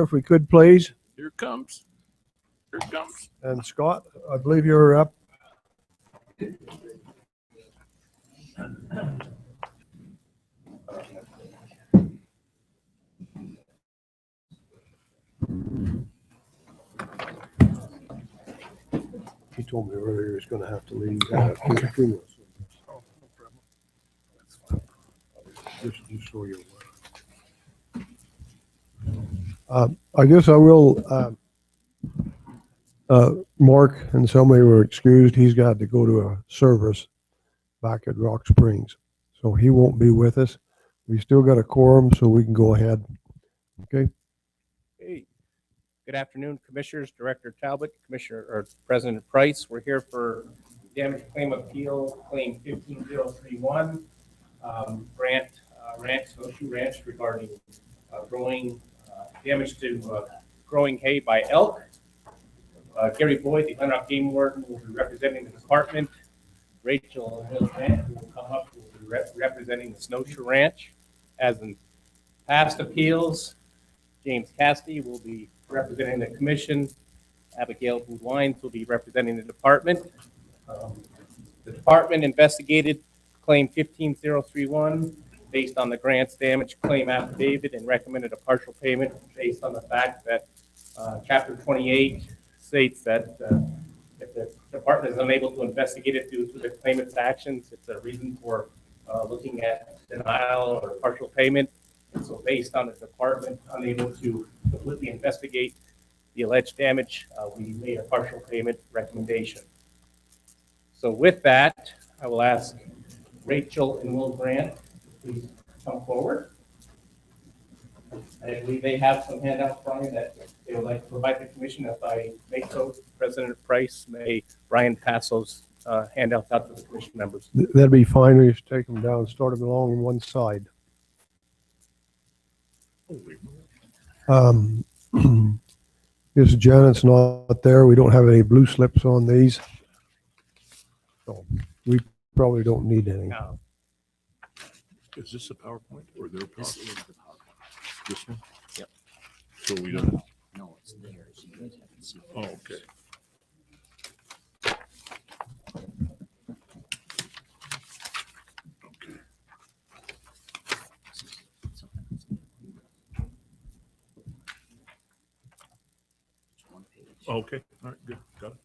here, if we could, please. Here it comes. Here it comes. And Scott, I believe you're up. He told me earlier he was going to have to leave. Okay. Just so you're aware. I guess I will. Mark and somebody were excused. He's got to go to a service back at Rock Springs, so he won't be with us. We still got a quorum, so we can go ahead. Okay. Hey, good afternoon, Commissioners, Director Talbot, Commissioner or President Price. We're here for damage claim appeal, claim 15031, Grant Ranch, Snowshoe Ranch, regarding growing damage to growing hay by elk. Gary Boyd, the Glen Rock Game Warden, will be representing the department. Rachel Hill Grant will come up, will be representing the Snowshoe Ranch. As in past appeals, James Cassidy will be representing the commission. Abigail Booth-Wines will be representing the department. The department investigated claim 15031 based on the grant's damage claim affidavit and recommended a partial payment based on the fact that Chapter 28 states that if the department is unable to investigate it due to the claimant's actions, it's a reason for looking at denial or partial payment. And so based on the department unable to completely investigate the alleged damage, we made a partial payment recommendation. So with that, I will ask Rachel and Will Grant to please come forward. I believe they have some handouts from you that they would like to provide the commission. If I make so, President Price, may Brian pass those handouts out to the commission members. That'd be fine. We just take them down, start them along one side. This Janet's not there. We don't have any blue slips on these, so we probably don't need any. No. Is this a PowerPoint or their PowerPoint? This is the PowerPoint. This one? Yep. So we don't. No, it's theirs. You guys haven't seen it. Oh, okay. Okay. This is something else. It's one page. Okay. All right. Good. Got it.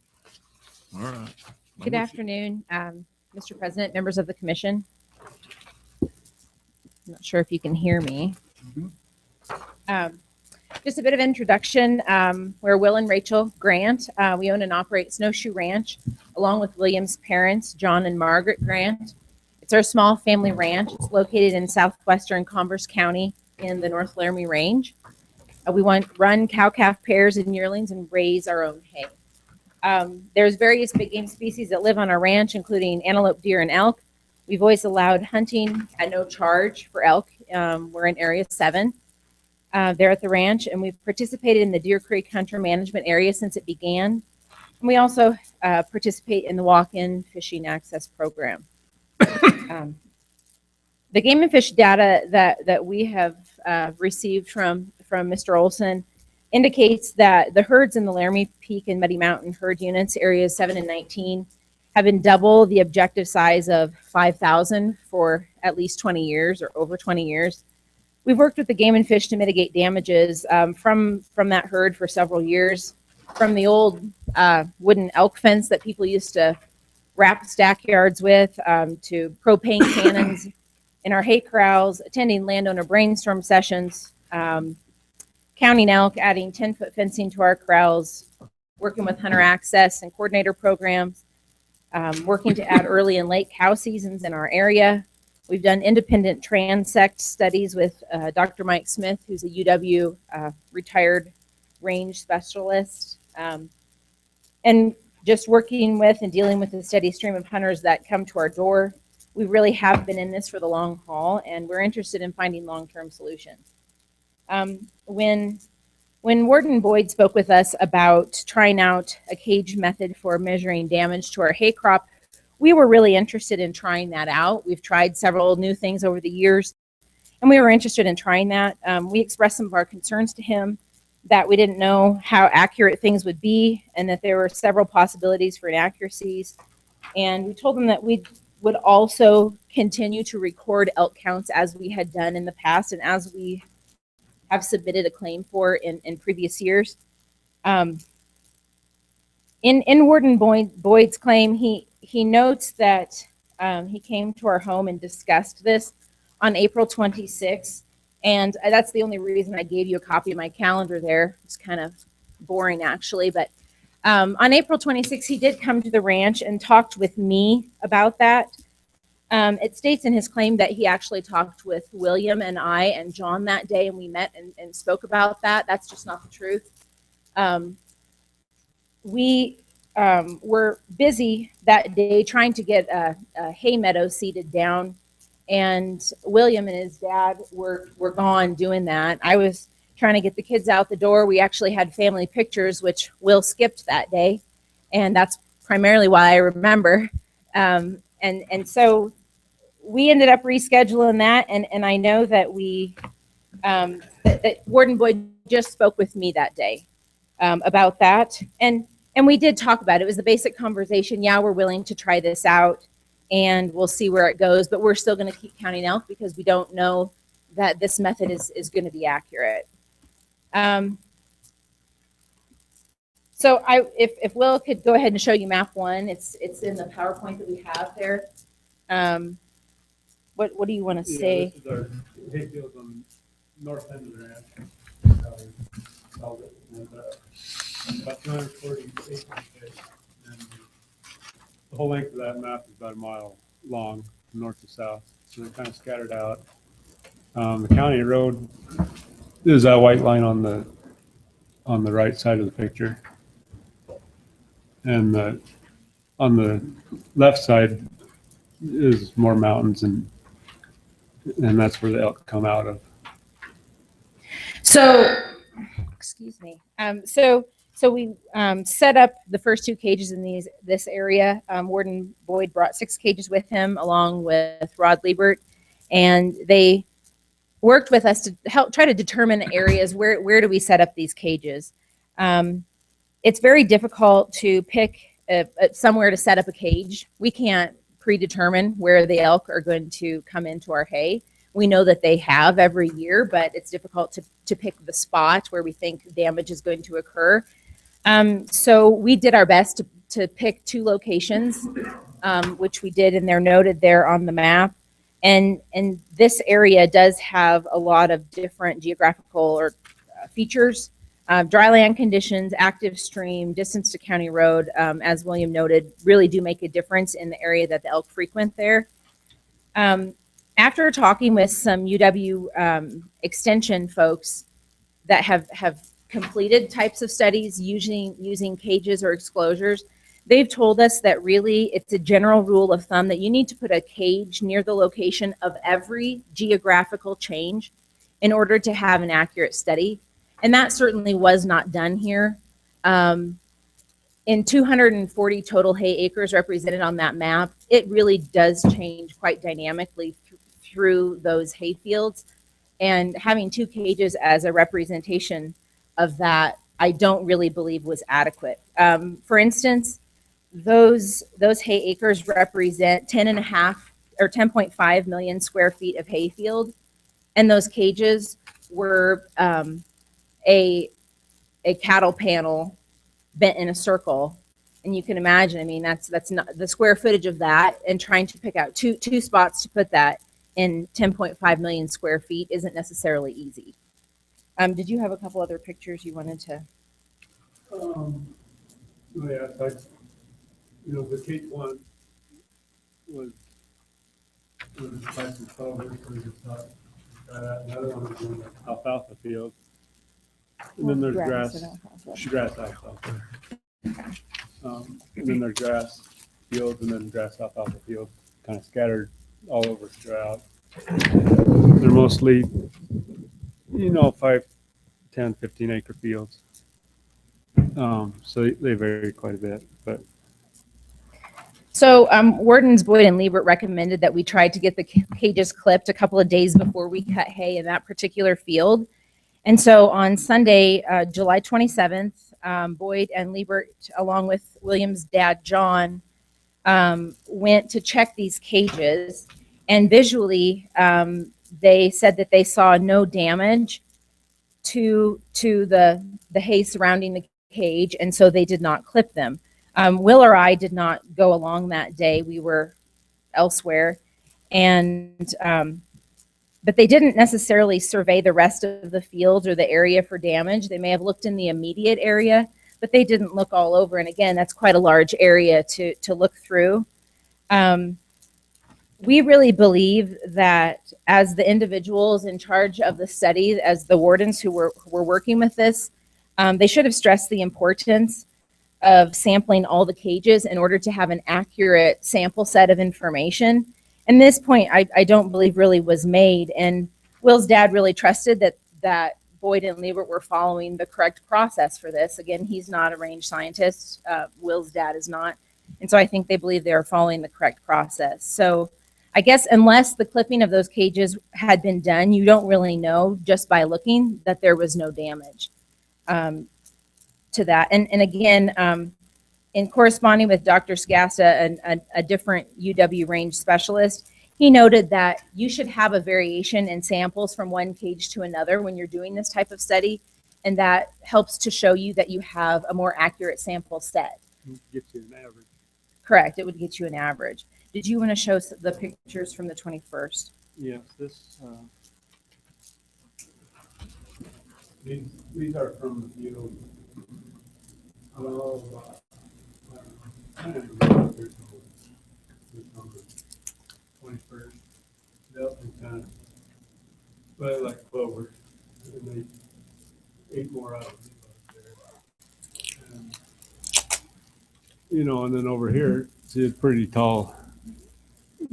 All right. I'm Good with you. afternoon, Mr. President, members of the commission. I'm not sure if you can hear me. Just a bit of introduction. We're Will and Rachel Grant. We own and operate Snowshoe Ranch along with William's parents, John and Margaret Grant. It's our small family ranch. It's located in southwestern Converse County in the North Laramie Range. We run cow-calf pairs and yearlings and raise our own hay. There's various big game species that live on our ranch, including antelope, deer, and elk. We've always allowed hunting at no charge for elk. We're in Area 7 there at the ranch, and we've participated in the Deer Creek Hunter Management Area since it began. And we also participate in the walk-in fishing access program. The game and fish data that we have received from Mr. Olson indicates that the herds in the Laramie Peak and Muddy Mountain herd units, areas 7 and 19, have been double the objective size of 5,000 for at least 20 years or over 20 years. We've worked with the game and fish to mitigate damages from that herd for several years, from the old wooden elk fence that people used to wrap stackyards with, to propane cannons in our hay corrals, attending landowner brainstorm sessions, counting elk, adding 10-foot fencing to our corrals, working with hunter access and coordinator programs, working to add early and late cow seasons in our area. We've done independent transect studies with Dr. Mike Smith, who's a UW retired range specialist, and just working with and dealing with the steady stream of hunters that come to our door. We really have been in this for the long haul, and we're interested in finding long-term solutions. When Warden Boyd spoke with us about trying out a cage method for measuring damage to our hay crop, we were really interested in trying that out. We've tried several new things over the years, and we were interested in trying that. We expressed some of our concerns to him that we didn't know how accurate things would be and that there were several possibilities for inaccuracies. And we told them that we would also continue to record elk counts as we had done in the past and as we have submitted a claim for in previous years. In Warden Boyd's claim, he notes that he came to our home and discussed this on April 26th. And that's the only reason I gave you a copy of my calendar there. It's kind of boring, actually. But on April 26th, he did come to the ranch and talked with me about that. It states in his claim that he actually talked with William and I and John that day, and we met and spoke about that. That's just not the truth. We were busy that day trying to get a hay meadow seeded down, and William and his dad were gone doing that. I was trying to get the kids out the door. We actually had family pictures, which Will skipped that day, and that's primarily why I remember. And so we ended up rescheduling that, and I know that that Warden Boyd just spoke with me that day about that, and we did talk about it. It was the basic conversation. Yeah, we're willing to try this out, and we'll see where it goes, but we're still going to keep counting elk because we don't know that this method is going to be accurate. So if Will could go ahead and show you map 1, it's in the PowerPoint that we have there. What do you want to say? This is our hayfield on the north end of the ranch. And, about 240 acres big. And the whole length of that map is about a mile long, from north to south. So they're kind of scattered out. The county road is that white line on the right side of the picture. And on the left side is more mountains, and that's where the elk come out of. So, excuse me. So we set up the first 2 cages in this area. Warden Boyd brought 6 cages with him, along with Rod Liebert, and they worked with us to help try to determine areas where do we set up these cages. It's very difficult to pick somewhere to set up a cage. We can't predetermine where the elk are going to come into our hay. We know that they have every year, but it's difficult to pick the spot where we think damage is going to occur. So we did our best to pick 2 locations, which we did, and they're noted there on the map. And this area does have a lot of different geographical features. Dry land conditions, active stream, distance to county road, as William noted, really do make a difference in the area that the elk frequent there. After talking with some UW extension folks that have completed types of studies using cages or exclosures, they've told us that really it's a general rule of thumb that you need to put a cage near the location of every geographical change in order to have an accurate study. And that certainly was not done here. In 240 total hay acres represented on that map, it really does change quite dynamically through those hay fields. And having 2 cages as a representation of that, I don't really believe was adequate. For instance, those hay acres represent 10.5 or 10.5 million square feet of hay field, and those cages were a cattle panel bent in a circle. And you can imagine, I mean, that's not the square footage of that, and trying to pick out two spots to put that in 10.5 million square feet isn't necessarily easy. Did you have a couple other pictures you wanted to? Yeah, the cage one was spice and clover, so we just thought another one was in the alfalfa field. And then there's grass alfalfa. And then there's grass fields, and then grass alfalfa fields, kind of scattered all over throughout. They're mostly, 5, 10, 15 acre fields. So they vary quite a bit, but. So Wardens Boyd and Liebert recommended that we tried to get the cages clipped a couple of days before we cut hay in that particular field. And so on Sunday, July 27th, Boyd and Liebert, along with William's dad, John, went to check these cages. And visually, they said that they saw no damage to the hay surrounding the cage, and so they did not clip them. Will or I did not go along that day. We were elsewhere. And but they didn't necessarily survey the rest of the field or the area for damage. They may have looked in the immediate area, but they didn't look all over. And again, that's quite a large area to look through. We really believe that as the individuals in charge of the study, as the wardens who were working with this, they should have stressed the importance of sampling all the cages in order to have an accurate sample set of information. And this point, I don't believe really was made. And Will's dad really trusted that Boyd and Liebert were following the correct process for this. Again, he's not a range scientist. Will's dad is not. And so I think they believe they are following the correct process. So I guess unless the clipping of those cages had been done, you don't really know just by looking that there was no damage to that. And again, in corresponding with Dr. Skasta, a different UW range specialist, he noted that you should have a variation in samples from one cage to another when you're doing this type of study, and that helps to show you that you have a more accurate sample set. Get you an average. Correct, it would get you an average. Did you want to show the pictures from the 21st? Yes, this, these are from the field. I don't know, there's on the 21st. That was kind of, well, like clover, and they ate more out of it there. And, you know, and then over here, see, it's pretty tall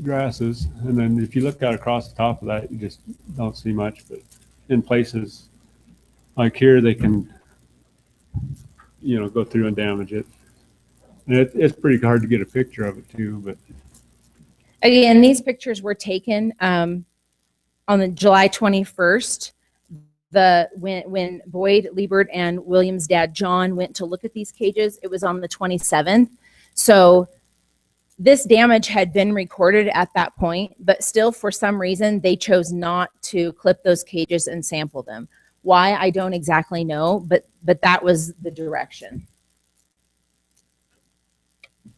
grasses, and then if you look out across the top of that, you just don't see much. But in places like here, they can, you know, go through and damage it. And it's pretty hard to get a picture of it too. But again, these pictures were taken on the July 21st. When Boyd, Liebert, and William's dad, John, went to look at these cages, it was on the 27th. So this damage had been recorded at that point, but still, for some reason, they chose not to clip those cages and sample them. Why, I don't exactly know, but that was the direction.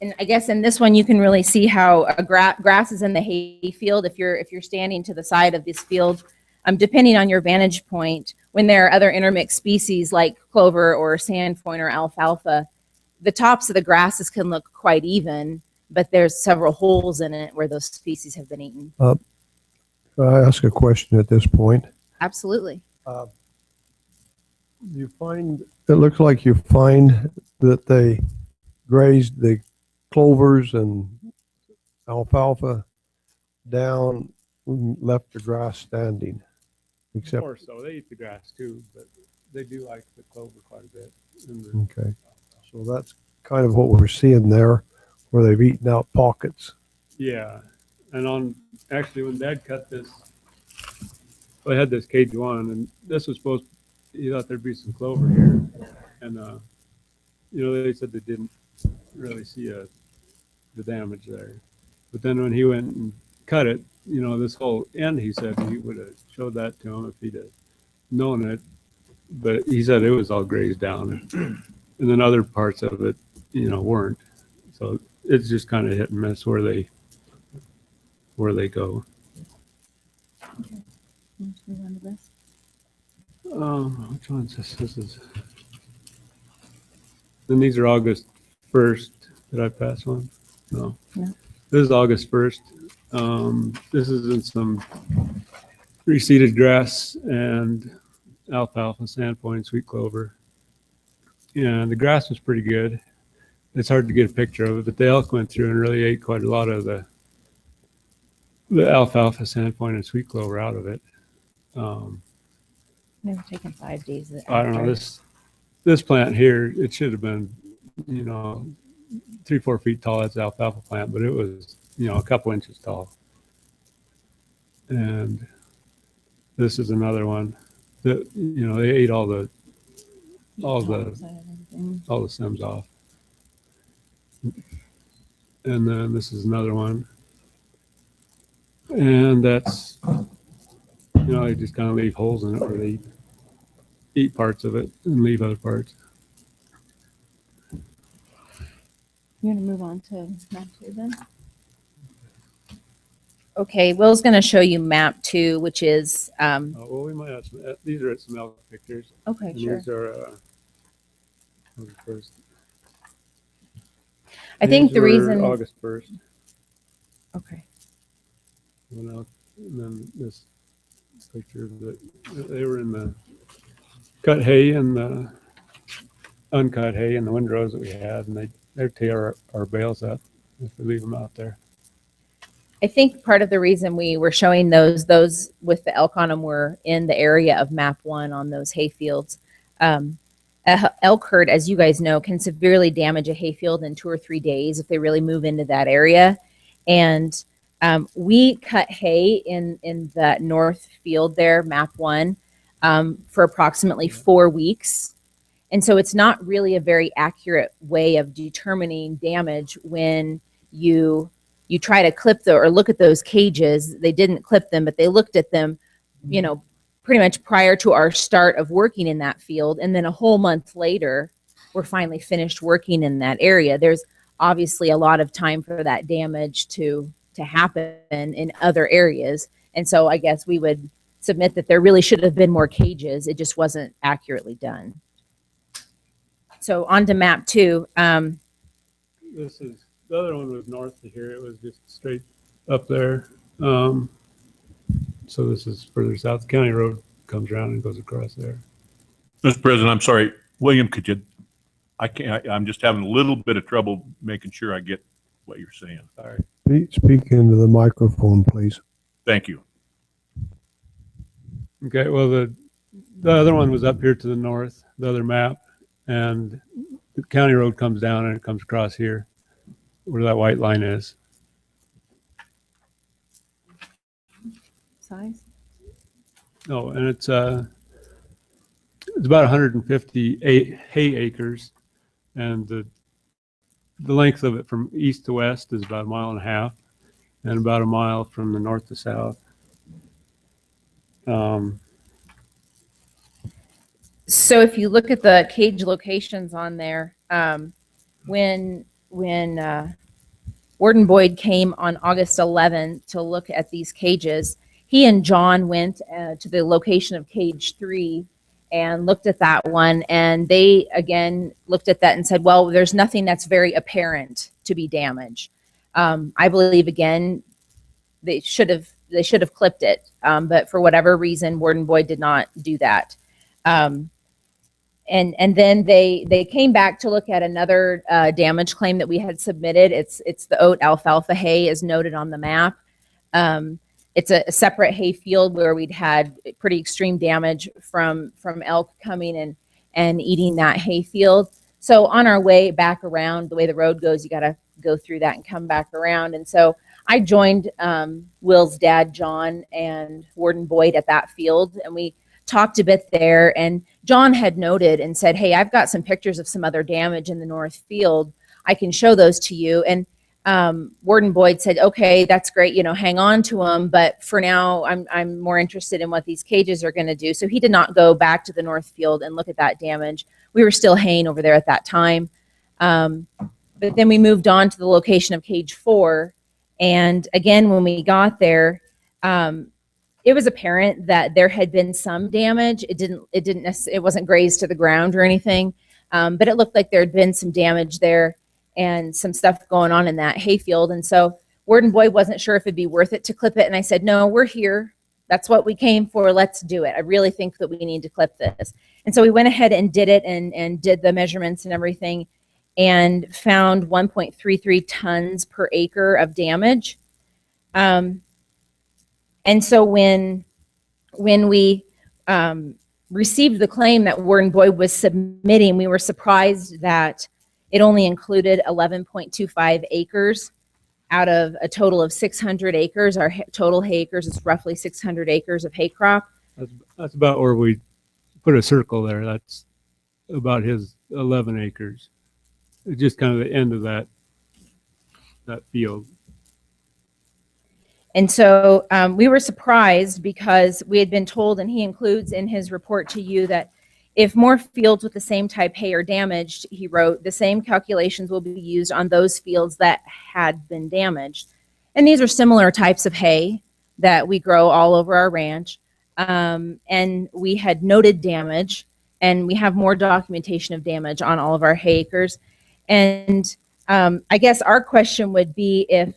And I guess in this one, you can really see how grass is in the hay field. If you're standing to the side of this field, depending on your vantage point, when there are other intermixed species like clover or sandpoint or alfalfa, the tops of the grasses can look quite even, but there's several holes in it where those species have been eaten. Can I ask a question at this point? Absolutely. You find, it looks like you find that they grazed the clovers and alfalfa down, left the grass standing. Except, more so, they eat the grass too, but they do like the clover quite a bit. okay, so that's kind of what we're seeing there, where they've eaten out pockets. Yeah, and actually when Dad cut this, I had this cage one, and this was supposed. He thought there'd be some clover here, and you know, they said they didn't really see the damage there. But then when he went and cut it, you know, this whole end, he said he would have showed that to him if he'd have known it. But he said it was all grazed down, and then other parts of it, you know, weren't. So it's just kind of hit and miss where they go. Okay. Let's move on to this. Which one's this? This is. Then these are August 1st. Did I pass one? No. No. This is August 1st. This is in some reseeded grass and alfalfa, sandpoint, sweet clover. And the grass was pretty good. It's hard to get a picture of it, but the elk went through and really ate quite a lot of the alfalfa, sandpoint, and sweet clover out of it. They were taken 5 days. I don't know, this plant here, it should have been, you know, 3-4 feet tall. That's alfalfa plant, but it was, you know, a couple inches tall. And this is another one. they ate all the stems off. And then this is another one. And that's, they just kind of leave holes in it where they eat parts of it and leave other parts. You want to move on to map 2 then? Okay, Will's going to show you map 2, which is, Well, we might have some, these are some elk pictures. okay, And sure. these are, first. I think the These were reason, August 1st. okay. Went out, and then this picture that they were in the cut hay and the uncut hay and the windrows that we had, and they tear our bales up if we leave them out there. I think part of the reason we were showing those with the elk on them were in the area of map 1 on those hay fields. A elk herd, as you guys know, can severely damage a hayfield in 2 or 3 days if they really move into that area. And we cut hay in that north field there, map 1, for approximately 4 weeks. And so it's not really a very accurate way of determining damage when you try to clip or look at those cages. They didn't clip them, but they looked at them, pretty much prior to our start of working in that field. And then a whole month later, we're finally finished working in that area. There's obviously a lot of time for that damage to happen in other areas. And so I guess we would submit that there really should have been more cages. It just wasn't accurately done. So on to map 2. This is, the other one was north of here. It was just straight up there. So this is further south. The county road comes around and goes across there. Mr. President, I'm sorry. William, I'm just having a little bit of trouble making sure I get what you're saying. Sorry. Speak into the microphone, please. Thank you. Okay, well, the other one was up here to the north, the other map, and the county road comes down and it comes across here where that white line is. Size? No, and it's about 150 hay acres, and the length of it from east to west is about 1.5 miles, and about 1 mile from the north to south. So if you look at the cage locations on there, when Warden Boyd came on August 11th to look at these cages, he and John went to the location of cage 3 and looked at that one. And they, again, looked at that and said, well, there's nothing that's very apparent to be damaged. I believe, again, they should have clipped it. But for whatever reason, Warden Boyd did not do that. And then they came back to look at another damage claim that we had submitted. It's the oat alfalfa hay as noted on the map. It's a separate hay field where we'd had pretty extreme damage from elk coming and eating that hay field. So on our way back around, the way the road goes, you got to go through that and come back around. And so I joined Will's dad, John, and Warden Boyd at that field, and we talked a bit there. And John had noted and said, hey, I've got some pictures of some other damage in the north field. I can show those to you. And Warden Boyd said, okay, that's great, hang on to them, but for now I'm more interested in what these cages are going to do. So he did not go back to the north field and look at that damage. We were still haying over there at that time. But then we moved on to the location of cage 4. And again, when we got there, it was apparent that there had been some damage. It wasn't grazed to the ground or anything, but it looked like there had been some damage there and some stuff going on in that hayfield. And so Warden Boyd wasn't sure if it'd be worth it to clip it. And I said, no, we're here. That's what we came for. Let's do it. I really think that we need to clip this. And so we went ahead and did it and did the measurements and everything and found 1.33 tons per acre of damage. And so when we received the claim that Warden Boyd was submitting, we were surprised that it only included 11.25 acres out of a total of 600 acres. Our total hay acres is roughly 600 acres of hay crop. That's about where we put a circle there. That's about his 11 acres. It's just kind of the end of that field. And so we were surprised because we had been told, and he includes in his report to you, that if more fields with the same type hay are damaged, he wrote, the same calculations will be used on those fields that had been damaged. And these are similar types of hay that we grow all over our ranch. And we had noted damage, and we have more documentation of damage on all of our hay acres. And I guess our question would be, if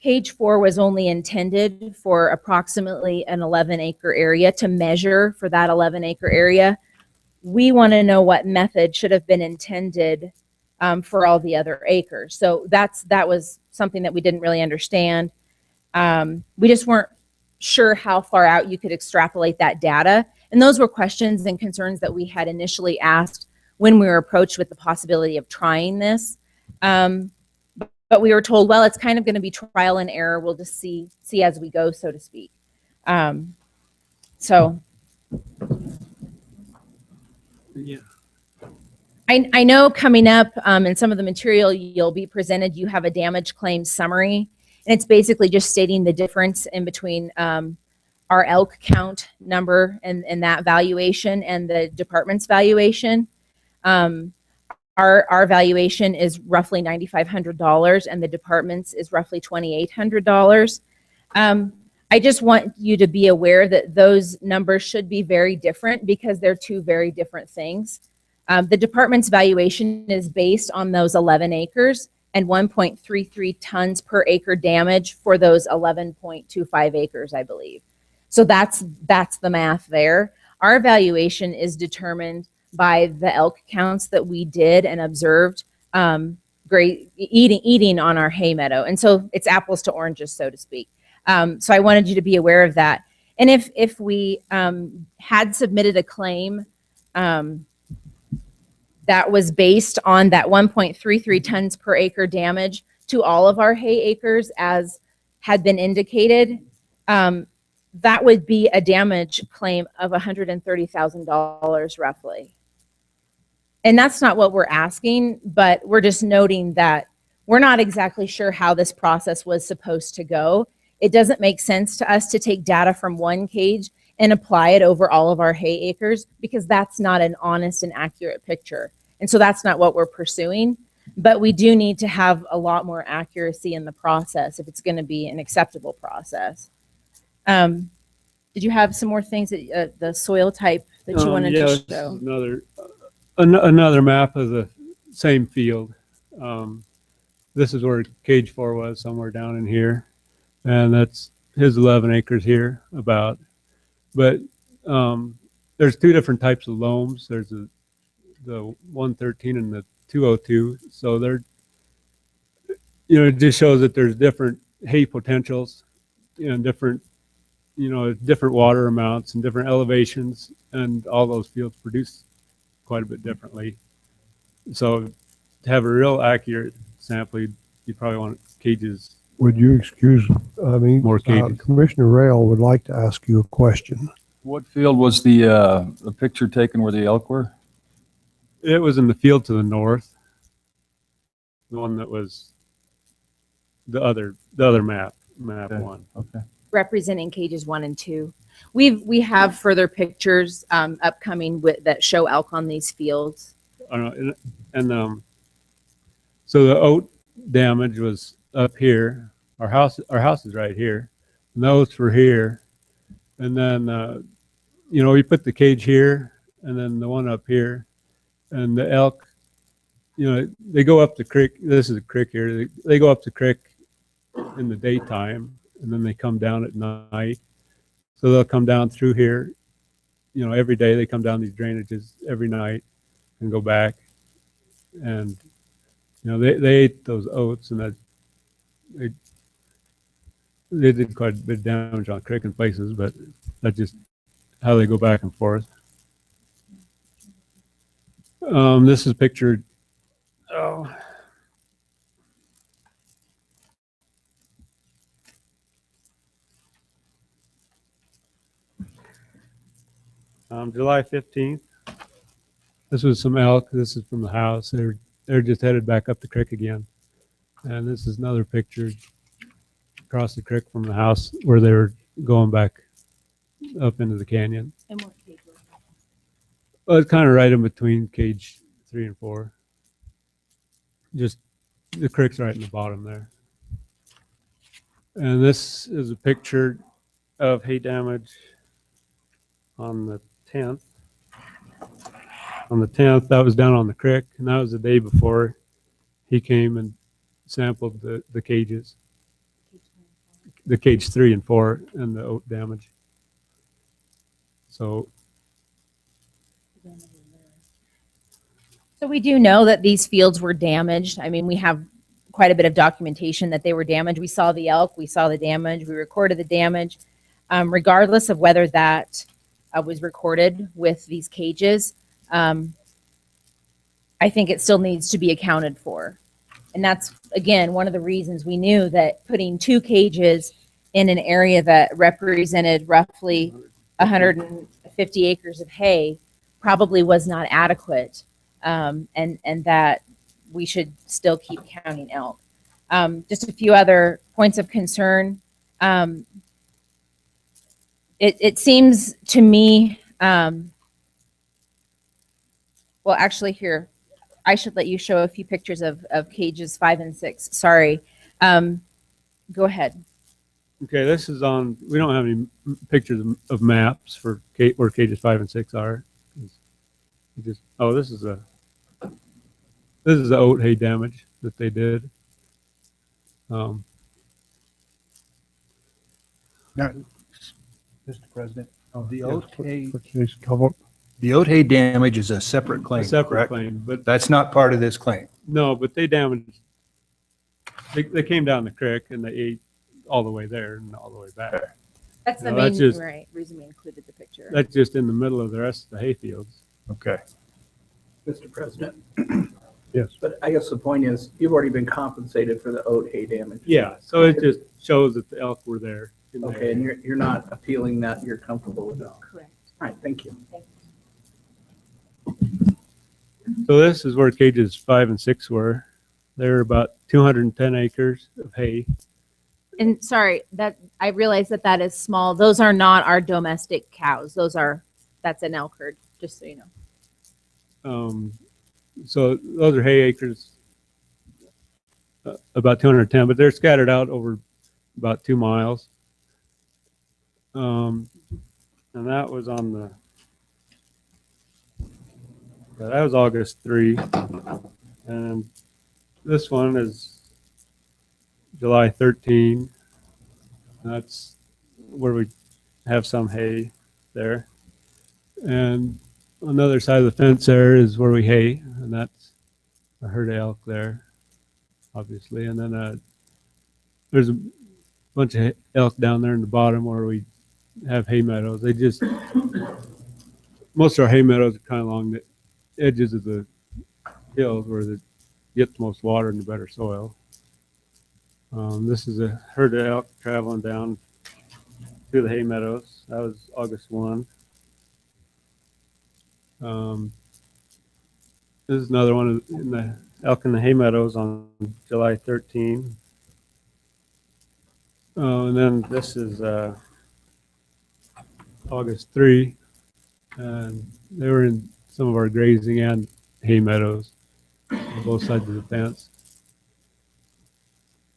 Cage 4 was only intended for approximately an 11-acre area, to measure for that 11-acre area, we want to know what method should have been intended for all the other acres. So that was something that we didn't really understand. We just weren't sure how far out you could extrapolate that data. And those were questions and concerns that we had initially asked when we were approached with the possibility of trying this. But we were told, well, it's kind of going to be trial and error. We'll just see as we go, so to speak. So Yeah. I know coming up in some of the material you'll be presented, you have a damage claim summary. And it's basically just stating the difference in between our elk count number and that valuation and the department's valuation. Our valuation is roughly $9,500 and the department's is roughly $2,800. I just want you to be aware that those numbers should be very different because they're two very different things. The department's valuation is based on those 11 acres and 1.33 tons per acre damage for those 11.25 acres, I believe. So that's the math there. Our valuation is determined by the elk counts that we did and observed eating on our hay meadow. And so it's apples to oranges, so to speak. So I wanted you to be aware of that. And if we had submitted a claim that was based on that 1.33 tons per acre damage to all of our hay acres, as had been indicated, that would be a damage claim of $130,000 roughly. And that's not what we're asking, but we're just noting that we're not exactly sure how this process was supposed to go. It doesn't make sense to us to take data from one cage and apply it over all of our hay acres, because that's not an honest and accurate picture. And so that's not what we're pursuing. But we do need to have a lot more accuracy in the process if it's going to be an acceptable process. Did you have some more things that the soil type that you wanted yeah, to this show? is another map of the same field. This is where Cage 4 was, somewhere down in here. And that's his 11 acres here about. But there's two different types of loams. There's the 113 and the 202. So they're, it just shows that there's different hay potentials and different water amounts and different elevations, and all those fields produce quite a bit differently. So to have a real accurate sample, you probably want cages. Would you excuse me? More cages. Commissioner Rail would like to ask you a question. What field was the picture taken where the elk were? It was in the field to the north. The one that was the other map Okay. one. Okay. Representing cages 1 and 2. We have further pictures upcoming that show elk on these fields. And so the oat damage was up here. Our house is right here. And the oats were here. And then we put the cage here, and then the one up here. And the elk, they go up the creek. This is a creek here. They go up the creek in the daytime, and then they come down at night. So they'll come down through here, every day. They come down these drainages every night and go back. And, they ate those oats, and they did quite a bit of damage on creek in places, but that's just how they go back and forth. This is pictured. July 15th. This was some elk. This is from the house. They're just headed back up the creek again. And this is another picture across the creek from the house where they were going back up into the canyon. And what cage was Well, it's kind of right in between cage 3 and 4. Just the creek's right in the bottom there. And this is a picture of hay damage on the 10th. On the 10th, that was down on the creek, and that was the day before he came and sampled the cages, the cage 3 and 4, and the oat damage. So So we do know that these fields were damaged. I mean, we have quite a bit of documentation that they were damaged. We saw the elk, we saw the damage, we recorded the damage. Regardless of whether that was recorded with these cages, I think it still needs to be accounted for. And that's, again, one of the reasons we knew that putting 2 cages in an area that represented roughly 150 acres of hay probably was not adequate, and that we should still keep counting elk. Just a few other points of concern. It seems to me, well, actually here, I should let you show a few pictures of cages 5 and 6. Sorry. Go ahead. okay, this is on. We don't have any pictures of maps for where cages 5 and 6 are. Just this is the oat hay damage that they did. Now, Mr. President, the oat hay, the oat hay damage is a separate claim, A separate correct? claim, but That's not part of this claim. no, but they damaged. They came down the creek and they ate all the way there and all the way back. That's the No, main that's just- reason we included the picture. That's just in the middle of the rest of the hay fields. Okay. Mr. President. Yes. But I guess the point is, you've already been compensated for the oat hay damage. Yeah, so it just shows that the elk were there. in the Okay, and area. you're not appealing that, you're comfortable with that. All Correct. right, thank you. So this is where cages 5 and 6 were. They're about 210 acres of hay. And sorry, that I realize that is small. Those are not our domestic cows. That's an elk herd, just so you know. So those are hay acres, about 210, but they're scattered out over about 2 miles. And that was that was August 3. And this one is July 13. That's where we have some hay there. And on the other side of the fence there is where we hay, and that's a herd of elk there, obviously. And then there's a bunch of elk down there in the bottom where we have hay meadows. Most of our hay meadows are kind of along the edges of the hills where they get the most water and the better soil. This is a herd of elk traveling down through the hay meadows. That was August 1. This is another one in the elk in the hay meadows on July 13. And then this is August 3, and they were in some of our grazing and hay meadows on both sides of the fence.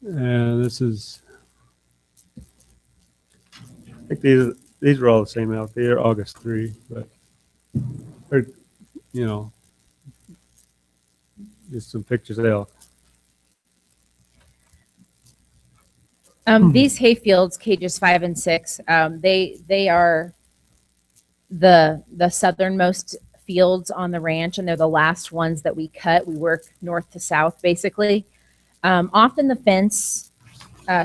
And this is, I think these were all the same elk. They are August 3, but they're, just some pictures of elk. These hay fields, cages 5 and 6, they are the southernmost fields on the ranch, and they're the last ones that we cut. We work north to south, basically. Often the fence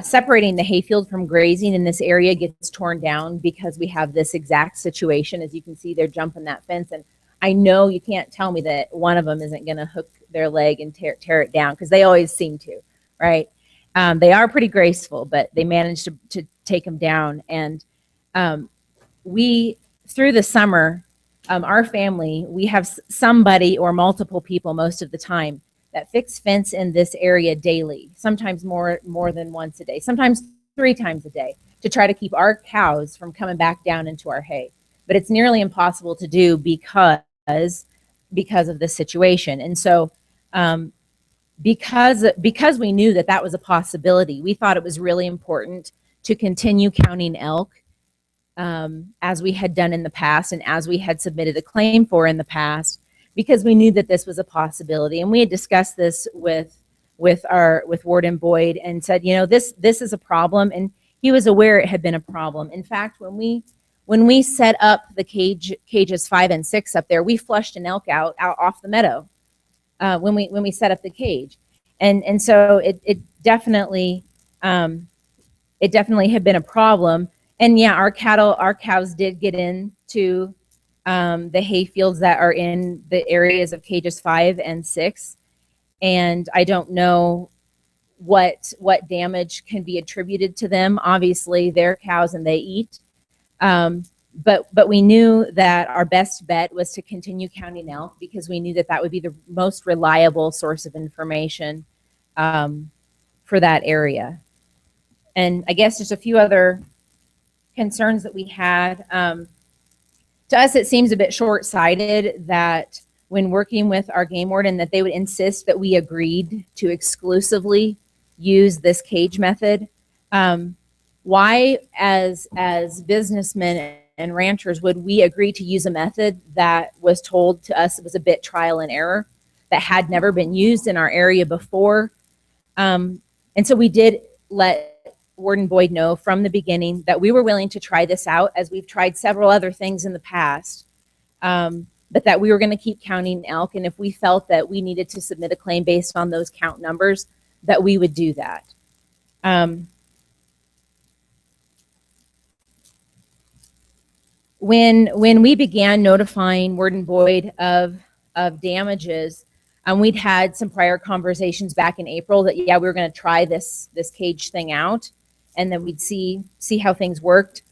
separating the hayfield from grazing in this area gets torn down because we have this exact situation. As you can see, they're jumping that fence, and I know you can't tell me that one of them isn't going to hook their leg and tear it down, because they always seem to, right? They are pretty graceful, but they managed to take them down. And we, through the summer, our family, we have somebody or multiple people most of the time that fix fence in this area daily, sometimes more than once a day, sometimes 3 times a day, to try to keep our cows from coming back down into our hay. But it's nearly impossible to do because of this situation. And so because we knew that that was a possibility, we thought it was really important to continue counting elk as we had done in the past and as we had submitted a claim for in the past, because we knew that this was a possibility. And we had discussed this with Warden Boyd and said, you know, this is a problem, and he was aware it had been a problem. In fact, when we set up the cages 5 and 6 up there, we flushed an elk out off the meadow when we set up the cage, and so it definitely had been a problem. And yeah, our cows did get into the hay fields that are in the areas of cages 5 and 6, and I don't know what damage can be attributed to them. Obviously, they're cows and they eat. But we knew that our best bet was to continue counting elk, because we knew that that would be the most reliable source of information for that area. And I guess just a few other concerns that we had. To us, it seems a bit short-sighted that when working with our game warden, that they would insist that we agreed to exclusively use this cage method. Why, as businessmen and ranchers, would we agree to use a method that was told to us was a bit trial and error, that had never been used in our area before? And so we did let Warden Boyd know from the beginning that we were willing to try this out, as we've tried several other things in the past, but that we were going to keep counting elk, and if we felt that we needed to submit a claim based on those count numbers, that we would do that. When we began notifying Warden Boyd of damages, we'd had some prior conversations back in April that, yeah, we were going to try this cage thing out, and then we'd see how things worked.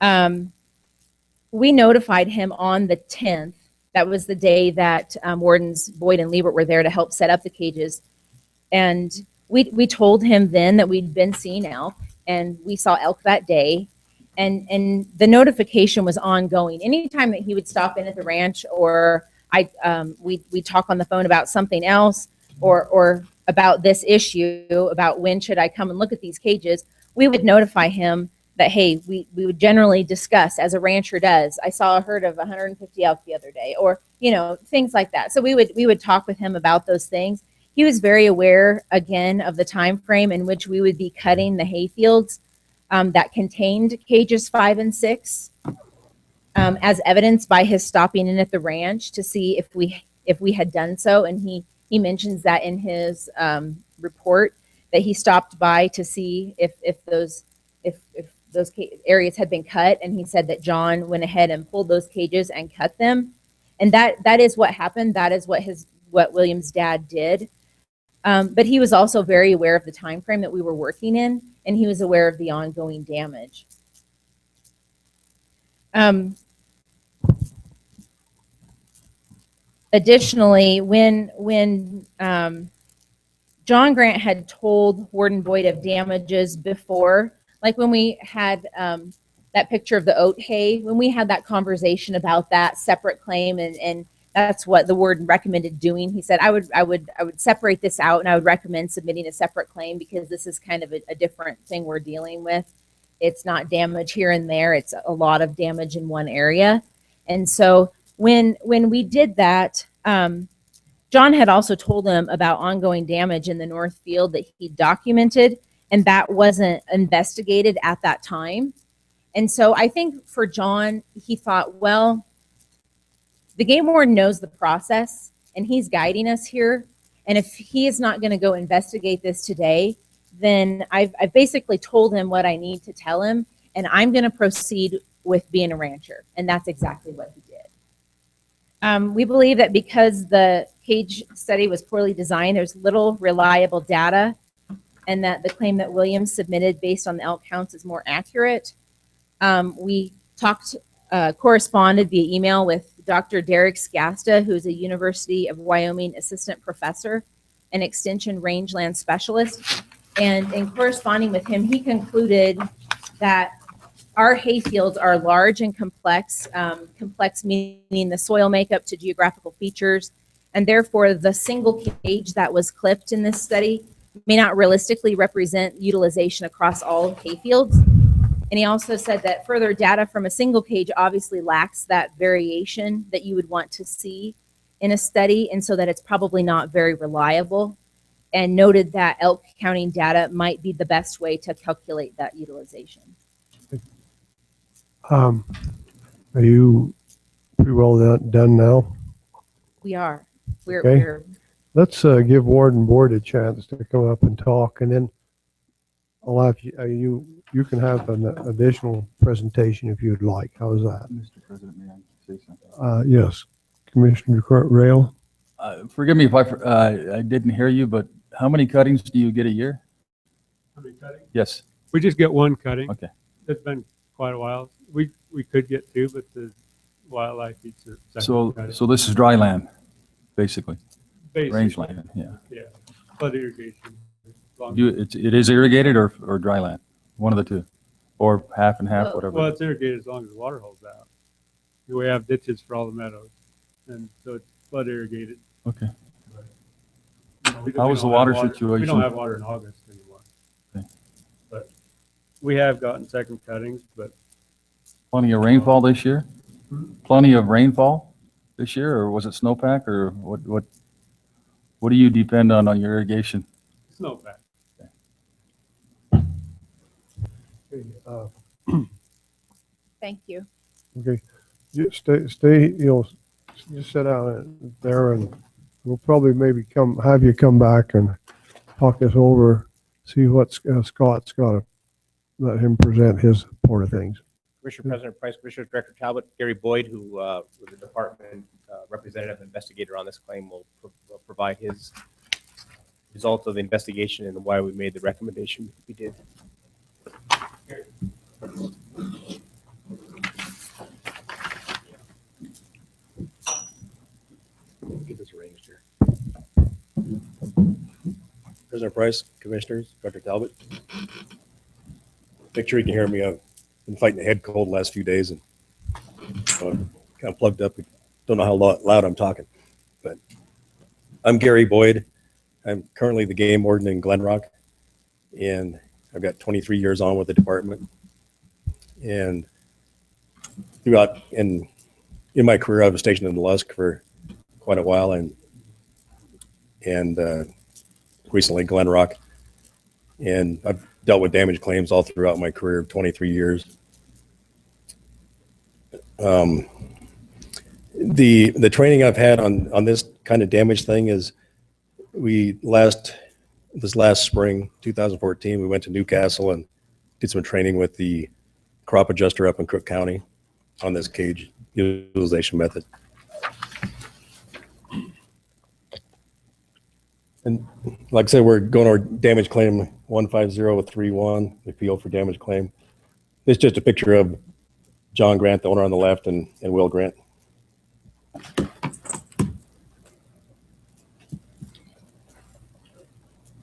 We notified him on the 10th. That was the day that Wardens Boyd and Liebert were there to help set up the cages. And we told him then that we'd been seeing elk, and we saw elk that day. And the notification was ongoing. Anytime that he would stop in at the ranch, or we talk on the phone about something else, or about this issue, about when should I come and look at these cages, we would notify him that, hey, we would generally discuss, as a rancher does, I saw a herd of 150 elk the other day, or, you know, things like that. So we would talk with him about those things. He was very aware, again, of the time frame in which we would be cutting the hay fields that contained cages 5 and 6, as evidenced by his stopping in at the ranch to see if we had done so. And he mentions that in his report, that he stopped by to see if those areas had been cut, and he said that John went ahead and pulled those cages and cut them. And that is what happened. That is what William's dad did. But he was also very aware of the time frame that we were working in, and he was aware of the ongoing damage. Additionally, when John Grant had told Warden Boyd of damages before, like when we had that picture of the oat hay, when we had that conversation about that separate claim, and that's what the warden recommended doing. He said, I would separate this out, and I would recommend submitting a separate claim, because this is kind of a different thing we're dealing with. It's not damage here and there. It's a lot of damage in one area. And so when we did that, John had also told him about ongoing damage in the north field that he documented, and that wasn't investigated at that time. And so I think for John, he thought, well, the game warden knows the process, and he's guiding us here. And if he is not going to go investigate this today, then I've basically told him what I need to tell him, and I'm going to proceed with being a rancher. And that's exactly what he did. We believe that because the cage study was poorly designed, there's little reliable data, and that the claim that Williams submitted based on the elk counts is more accurate. We corresponded via email with Dr. Derek Scasta, who's a University of Wyoming assistant professor and extension rangeland specialist. And in corresponding with him, he concluded that our hayfields are large and complex, complex meaning the soil makeup to geographical features, and therefore the single cage that was clipped in this study may not realistically represent utilization across all hayfields. And he also said that further data from a single cage obviously lacks that variation that you would want to see in a study, and so that it's probably not very reliable, and noted that elk counting data might be the best way to calculate that utilization. Are you pretty well done now? We are. We're, Okay. we're Let's give Ward and Board a chance to come up and talk, and then I'll have you can have an additional presentation if you'd like. How's that? Mr. President, may I say something? Yes, Commissioner Rail. Forgive me if I didn't hear you, but how many cuttings do you get a year? How many cuttings? Yes. We just get one cutting. Okay. It's been quite a while. We could get two, but the wildlife eats it. So this is dry land, basically, Basically, rangeland, yeah. Yeah, flood irrigation. It is irrigated or dry land? One of the two, or half and half, Well- whatever. Well, it's irrigated as long as the water holds out. We have ditches for all the meadows, and so it's flood irrigated. Okay. We How was the don't water have We situation? don't have water in August anymore. Okay. But we have gotten second cuttings, but Plenty of rainfall this year? Plenty of rainfall this year, or was it snowpack, or what do you depend on your irrigation? snowpack. thank you. Okay, you stay, just sit down there, and we'll probably maybe have you come back and talk this over, see what Scott's got to let him present his part of things. Commissioner President Price, Commissioner Director Talbot, Gary Boyd, who was the department representative investigator on this claim, will provide his result of the investigation and why we made the recommendation we did. Get this arranged here. President Price, Commissioners, Dr. Talbot. Make sure you can hear me. I've been fighting a head cold the last few days and kind of plugged up. Don't know how loud I'm talking, but I'm Gary Boyd. I'm currently the game warden in Glen Rock, and I've got 23 years on with the department. And throughout in my career, I was stationed in Lusk for quite a while, and recently Glen Rock, and I've dealt with damage claims all throughout my career of 23 years. The training I've had on this kind of damage thing is this last spring, 2014, we went to Newcastle and did some training with the crop adjuster up in Cook County on this cage utilization method. And like I said, we're going over damage claim 15031, the appeal for damage claim. It's just a picture of John Grant, the owner on the left, and Will Grant.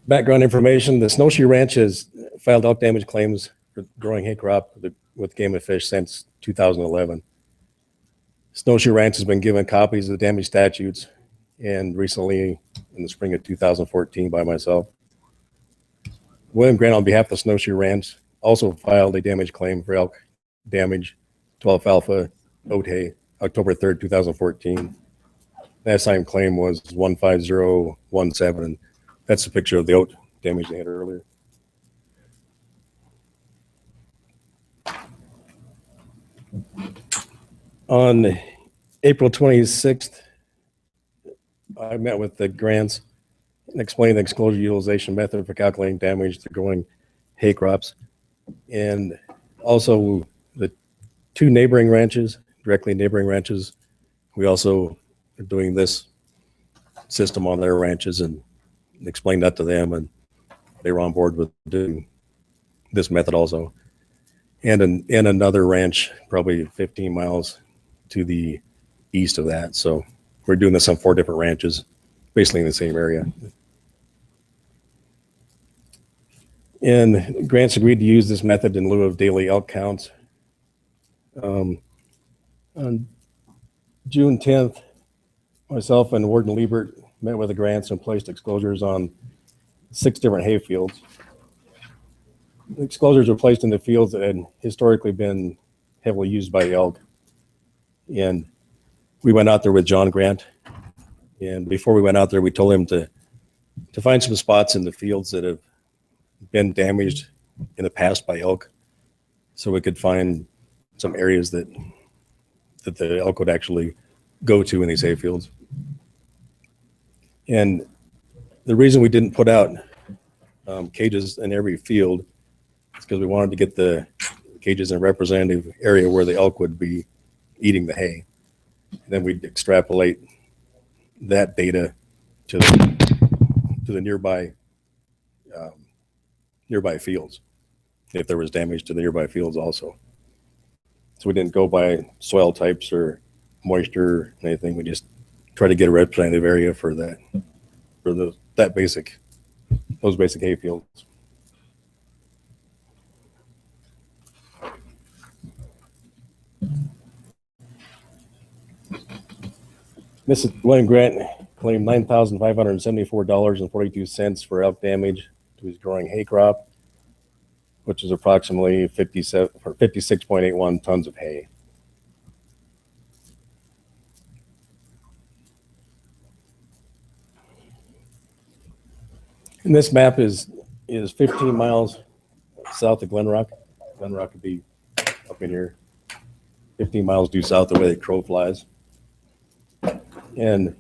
Background information: the Snowshoe Ranch has filed elk damage claims for growing hay crop with Game and Fish since 2011. Snowshoe Ranch has been given copies of the damage statutes, and recently in the spring of 2014 by myself. William Grant, on behalf of the Snowshoe Ranch, also filed a damage claim for elk damage to alfalfa oat hay October 3rd, 2014. That same claim was 15017. That's a picture of the oat damage they had earlier. On April 26th, I met with the Grants and explained the exposure utilization method for calculating damage to growing hay crops. And also the two neighboring ranches, directly neighboring ranches, we also are doing this system on their ranches and explained that to them, and they were on board with doing this method also. And in another ranch, probably 15 miles to the east of that. So we're doing this on 4 different ranches, basically in the same area. And Grants agreed to use this method in lieu of daily elk counts. On June 10th, myself and Warden Liebert met with the Grants and placed exposures on 6 different hay fields. The exposures were placed in the fields that had historically been heavily used by elk. And we went out there with John Grant. And before we went out there, we told him to find some spots in the fields that have been damaged in the past by elk, so we could find some areas that the elk would actually go to in these hay fields. And the reason we didn't put out cages in every field is because we wanted to get the cages in a representative area where the elk would be eating the hay. And then we'd extrapolate that data to the nearby fields, if there was damage to the nearby fields also. So we didn't go by soil types or moisture or anything. We just try to get a representative area for those basic hay fields. Mrs. William Grant claimed $9,574.42 for elk damage to his growing hay crop, which is approximately 56.81 tons of hay. And this map is 15 miles south of Glen Rock. Glen Rock would be up in here, 15 miles due south the way the crow flies. And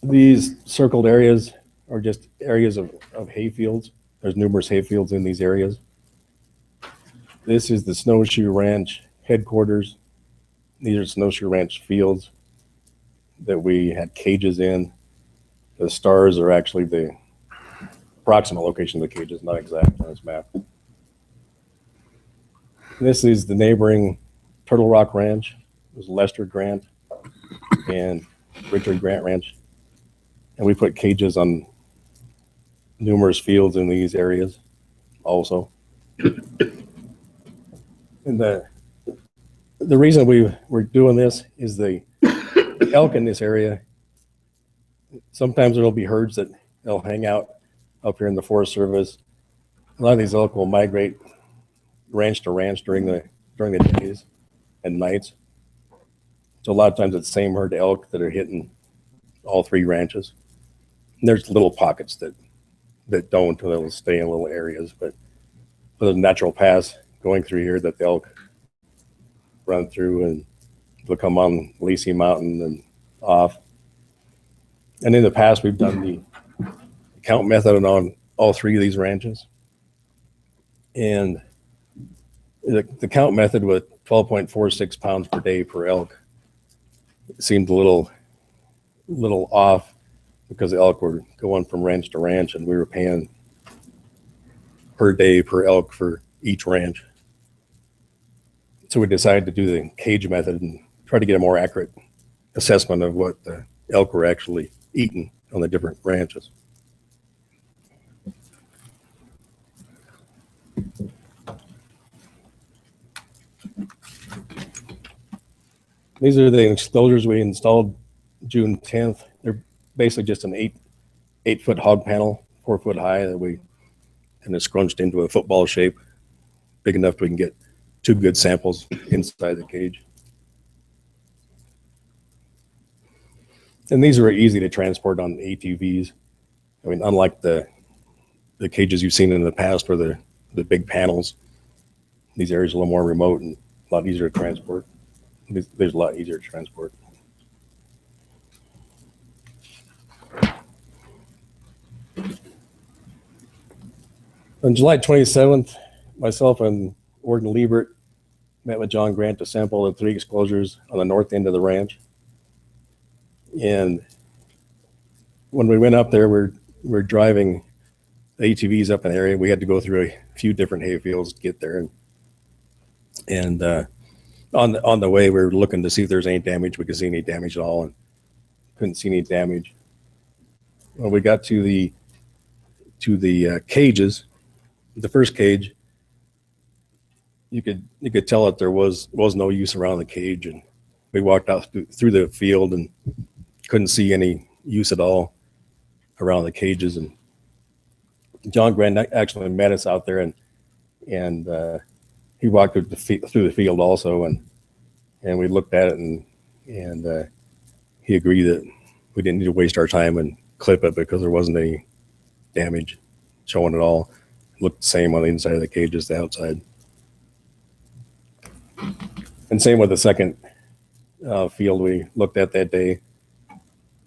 these circled areas are just areas of hay fields. There's numerous hay fields in these areas. This is the Snowshoe Ranch headquarters. These are Snowshoe Ranch fields that we had cages in. The stars are actually the approximate location of the cages, not exact on this map. This is the neighboring Turtle Rock Ranch. There's Lester Grant and Richard Grant Ranch. And we put cages on numerous fields in these areas also. And the reason we're doing this is the elk in this area, sometimes there'll be herds that they'll hang out up here in the Forest Service. A lot of these elk will migrate ranch to ranch during the days and nights. So a lot of times it's the same herd of elk that are hitting all 3 ranches. And there's little pockets that don't, they'll stay in little areas, but there's a natural pass going through here that the elk run through, and they'll come on Lacey Mountain and off. And in the past, we've done the count method on all 3 of these ranches. And the count method with 12.46 pounds per day per elk seemed a little off, because the elk were going from ranch to ranch and we were paying per day per elk for each ranch. So we decided to do the cage method and try to get a more accurate assessment of what the elk were actually eating on the different ranches. These are the enclosures we installed June 10th. They're basically just an 8-foot hog panel, 4 foot high, that we kind of scrunched into a football shape, big enough we can get 2 good samples inside the cage. And these are easy to transport on ATVs. I mean, unlike the cages you've seen in the past where the big panels, these areas are a little more remote and a lot easier to transport. There's a lot easier to transport. On July 27th, myself and Warden Liebert met with John Grant to sample the 3 exposures on the north end of the ranch. And when we went up there, we're driving the ATVs up in the area. We had to go through a few different hay fields to get there. And on the way, we were looking to see if there's any damage. We could see any damage at all, and couldn't see any damage. When we got to the cages, the first cage, you could tell that there was no use around the cage, and we walked out through the field and couldn't see any use at all around the cages. And John Grant actually met us out there, and he walked through the field also, and we looked at it, and he agreed that we didn't need to waste our time and clip it because there wasn't any damage showing at all. It looked the same on the inside of the cage as the outside. And same with the second field we looked at that day.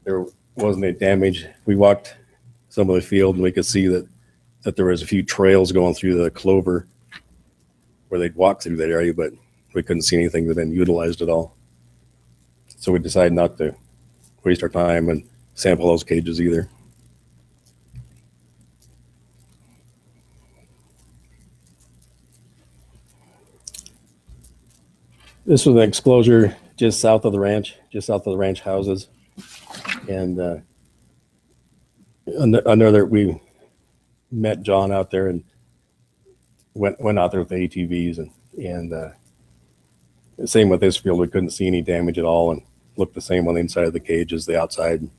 There wasn't any damage. We walked some of the field, and we could see that there was a few trails going through the clover where they'd walk through that area, but we couldn't see anything that had been utilized at all. So we decided not to waste our time and sample those cages either. This was an exclosure just south of the ranch houses. And another, we met John out there and went out there with the ATVs, and same with this field. We couldn't see any damage at all, and looked the same on the inside of the cage as the outside.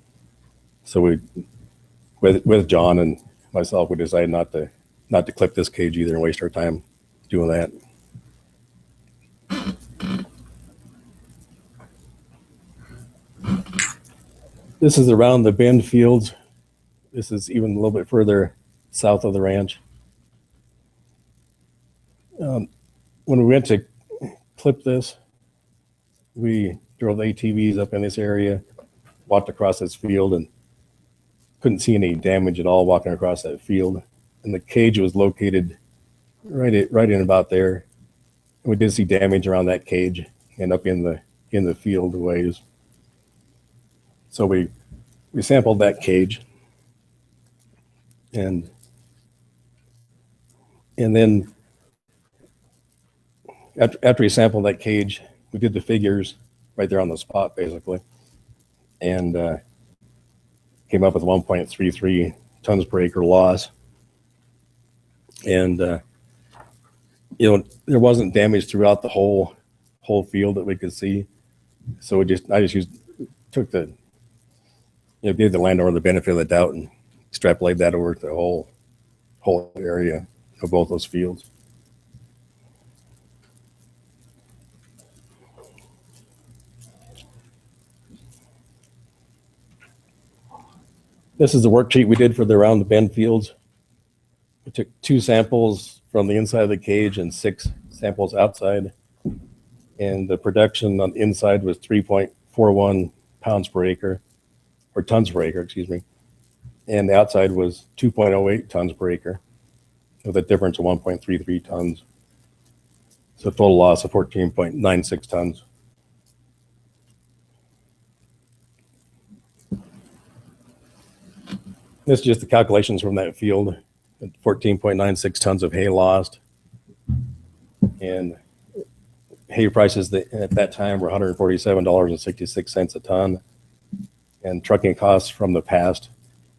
So we, with John and myself, we decided not to clip this cage either and waste our time doing that. This is around the Bend fields. This is even a little bit further south of the ranch. When we went to clip this, we drove the ATVs up in this area, walked across this field, and couldn't see any damage at all walking across that field. And the cage was located right in about there. And we did see damage around that cage and up in the field a ways. So we sampled that cage, and then after we sampled that cage, we did the figures right there on the spot, basically, and came up with 1.33 tons per acre loss. And there wasn't damage throughout the whole field that we could see. So I just took the, gave the landowner the benefit of the doubt and extrapolated that over the whole area of both those fields. This is the worksheet we did for around the Bend fields. We took 2 samples from the inside of the cage and 6 samples outside. And the production on the inside was 3.41 pounds per acre, or tons per acre, excuse me. And the outside was 2.08 tons per acre, with a difference of 1.33 tons. So total loss of 14.96 tons. This is just the calculations from that field. 14.96 tons of hay lost. And hay prices at that time were $147.66 a ton. And trucking costs from the past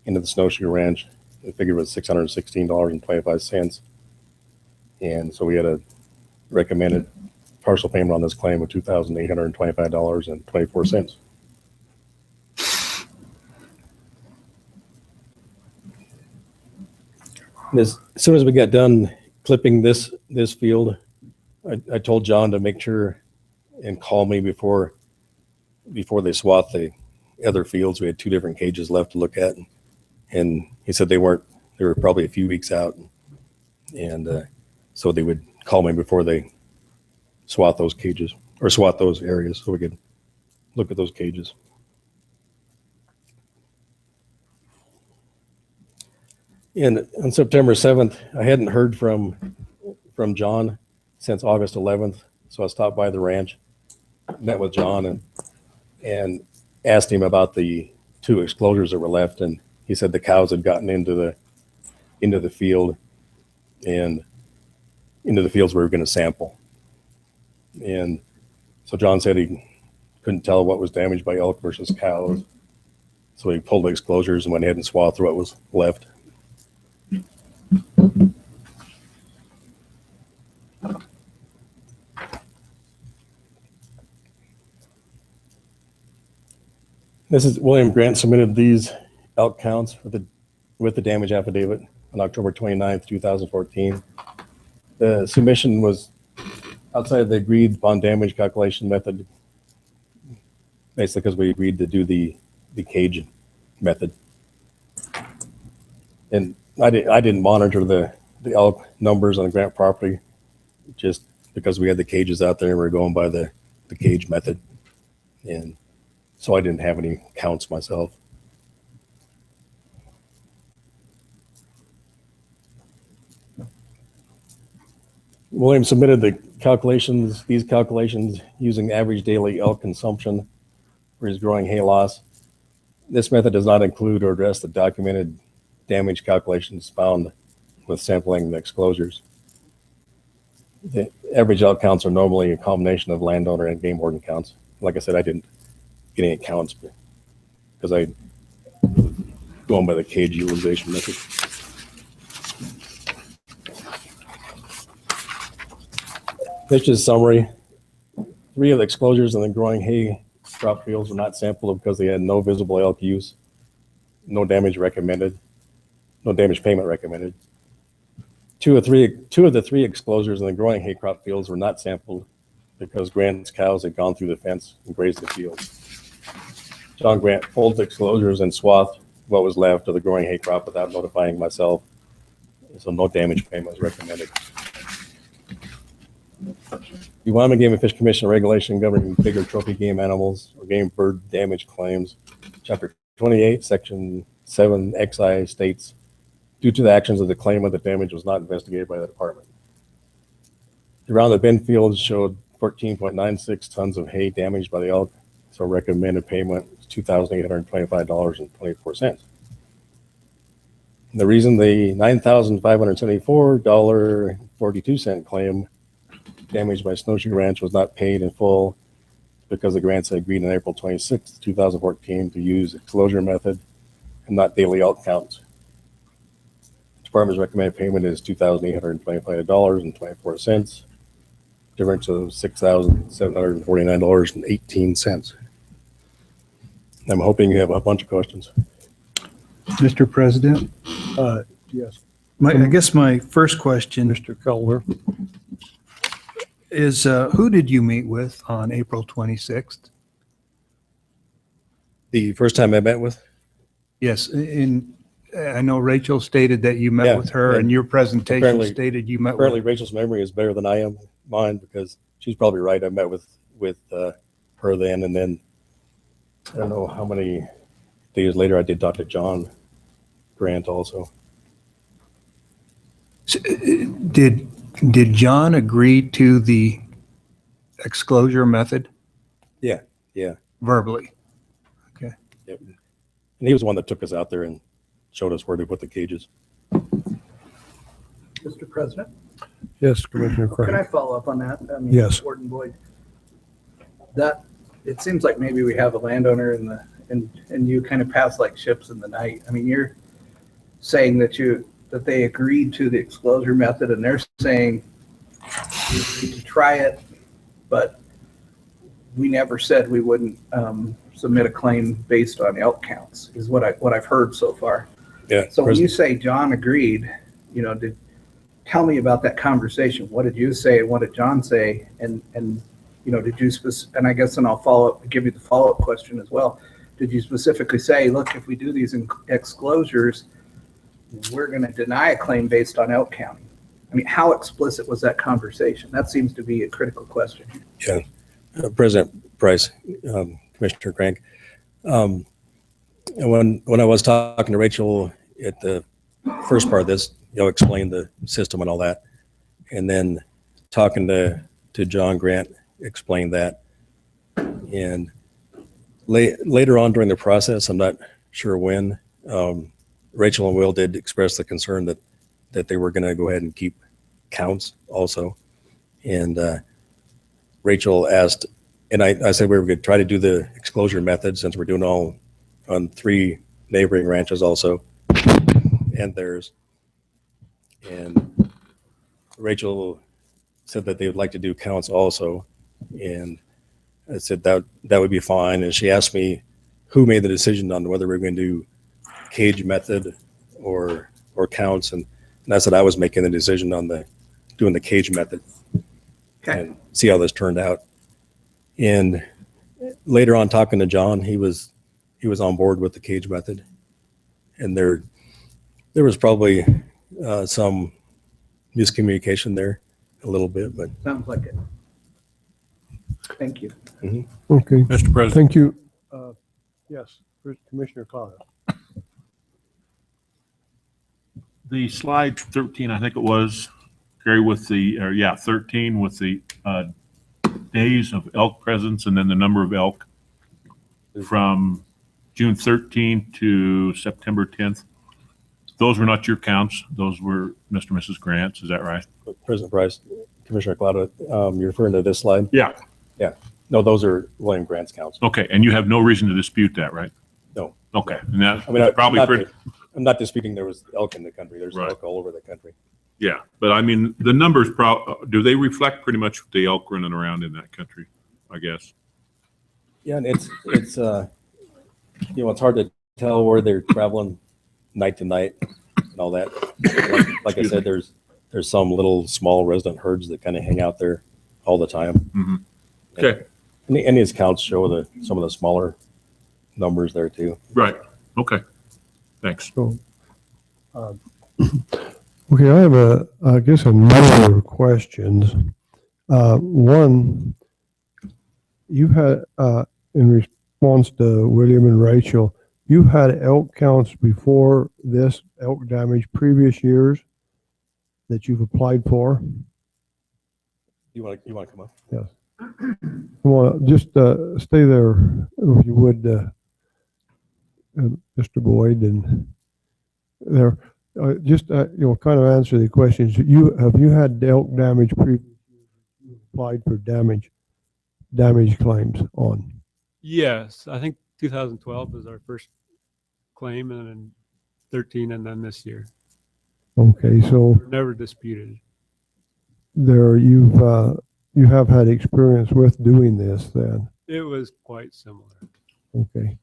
into the snowshoe ranch, the figure was $616.25. And so we had a recommended partial payment on this claim of $2,825.24. As soon as we got done clipping this field, I told John to make sure and call me before they swath the other fields. We had 2 different cages left to look at, and he said they were probably a few weeks out, and so they would call me before they swath those cages or swath those areas so we could look at those cages. And on September 7th, I hadn't heard from John since August 11th. So I stopped by the ranch, met with John, and asked him about the 2 exclosures that were left. And he said the cows had gotten into the field and into the fields we were going to sample. And So John said he couldn't tell what was damaged by elk versus cows. So he pulled the exclosures and went ahead and swathed through what was left. This is William Grant submitted these elk counts with the damage affidavit on October 29th, 2014. The submission was outside of the agreed upon damage calculation method, basically because we agreed to do the cage method. And I didn't monitor the elk numbers on the Grant property just because we had the cages out there and we were going by the cage method. And so I didn't have any counts myself. William submitted these calculations using average daily elk consumption for his growing hay loss. This method does not include or address the documented damage calculations found with sampling the exclosures. The average elk counts are normally a combination of landowner and game warden counts. Like I said, I didn't get any counts because I going by the cage utilization method. This is a summary. 3 of the exclosures in the growing hay crop fields were not sampled because they had no visible elk use, no damage recommended, no damage payment recommended. Two of the three exclosures in the growing hay crop fields were not sampled because Grant's cows had gone through the fence and grazed the field. John Grant pulled the exclosures and swathed what was left of the growing hay crop without notifying myself, so no damage payment was recommended. The Wyoming Game and Fish Commission regulation governing bigger trophy game animals or game bird damage claims, Chapter 28, Section 7 XI states, due to the actions of the claimant, the damage was not investigated by the department. Around the bin fields showed 14.96 tons of hay damaged by the elk, so recommended payment is $2,825.24. The reason the $9,574.42 claim damaged by Snowshoe Ranch was not paid in full because the grants had agreed on April 26, 2014 to use exclosure method and not daily elk counts. The department's recommended payment is $2,825.24, difference of $6,749.18. I'm hoping you have a bunch of questions. Mr. President, Yes, I guess my first question Mr. Keller. is, who did you meet with on April 26th? The first time I met with, Yes, I know Rachel stated that you met Yeah, with her, yeah. and your presentation Apparently- stated you met apparently with. Rachel's memory is better than I am, mine, because she's probably right. I met with her then, and then I don't know how many days later I did talk to John Grant also. Did John agree to the exclosure method Yeah. verbally? Yep. And he was the one that took us out there and showed us where to put the cages. Mr. President, Yes, Commissioner can I Craig. follow up on that? I mean, Yes. Warden Boyd, it seems like maybe we have a landowner and you kind of pass like ships in the night. I mean, you're saying that they agreed to the exclosure method, and they're saying we agreed to try it, but we never said we wouldn't submit a claim based on elk counts, is what I've heard so far. Yeah. So when you say John agreed, tell me about that conversation. What did you say? And what did John say? And did you and I guess then I'll give you the follow-up question as well. Did you specifically say, look, if we do these exclosures, we're going to deny a claim based on elk counting? I mean, how explicit was that conversation? That seems to be a critical question. Yeah. President Price, Commissioner Crank. And when I was talking to Rachel at the first part of this, explained the system and all that, and then talking to John Grant, explained that. And later on during the process, I'm not sure when, Rachel and Will did express the concern that they were going to go ahead and keep counts also. And Rachel asked And I said we were going to try to do the exclosure method since we're doing all on 3 neighboring ranches also, and theirs. And Rachel said that they would like to do counts also. And I said that would be fine. And she asked me who made the decision on whether we were going to do cage method or counts. And I said I was making the decision on doing the cage method. Okay. And see how this turned out. And later on, talking to John, he was on board with the cage method. And there was probably some miscommunication there a little bit, but Sounds like it. Thank you. Okay, Mr. President, thank you. Yes, Commissioner Cloud. the slide 13, I think it was, Gary, with the, 13 with the days of elk presence and then the number of elk from June 13th to September 10th. Those were not your counts. Those were Mr. and Mrs. Grant's. Is that right? President Price, Commissioner Cloud, you're referring to this slide? Yeah. No, those are William Grant's counts. Okay. And you have no reason to dispute that, right? No. Okay. And that I mean, probably I'm not disputing there was elk in the country. There's Right. elk all over the country. yeah. But I mean, the numbers, do they reflect pretty much the elk running around in that country, I guess? Yeah, and it's it's hard to tell where they're traveling night to night and all that. Like I said, there's some little small resident herds that kind of hang out there all the time. Mhm. Okay. And his counts show some of the smaller numbers there too. Right. Okay. Thanks. So, okay, I have I guess a number of questions. One, you had, in response to William and Rachel, you had elk counts before this elk damage previous years that you've applied for? You want to come up? Yes. Come on, just stay there if you would, Mr. Boyd, and there. Just kind of answer the questions. Have you had elk damage previously? You applied for damage claims on? Yes, I think 2012 was our first claim, and then 13, and then this year. Okay, so Never disputed. there you have had experience with doing this then. It was quite similar. Okay.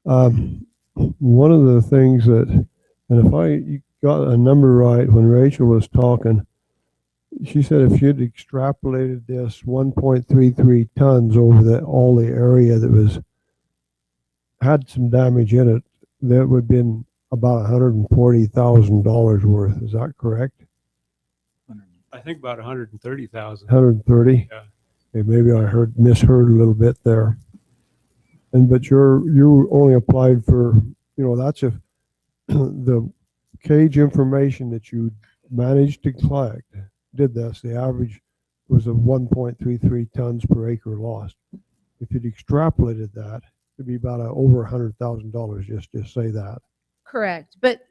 One of the things that, and if you got a number right when Rachel was talking, she said if you'd extrapolated this 1.33 tons over all the area that had some damage in it, that would have been about $140,000 worth. Is that correct? I think about 130,000. 130? Yeah. Okay, maybe I misheard a little bit there. But you only applied for, that's if the cage information that you managed to collect did this, the average was of 1.33 tons per acre lost. If you'd extrapolated that, it'd be about over $100,000, just say that. Correct. But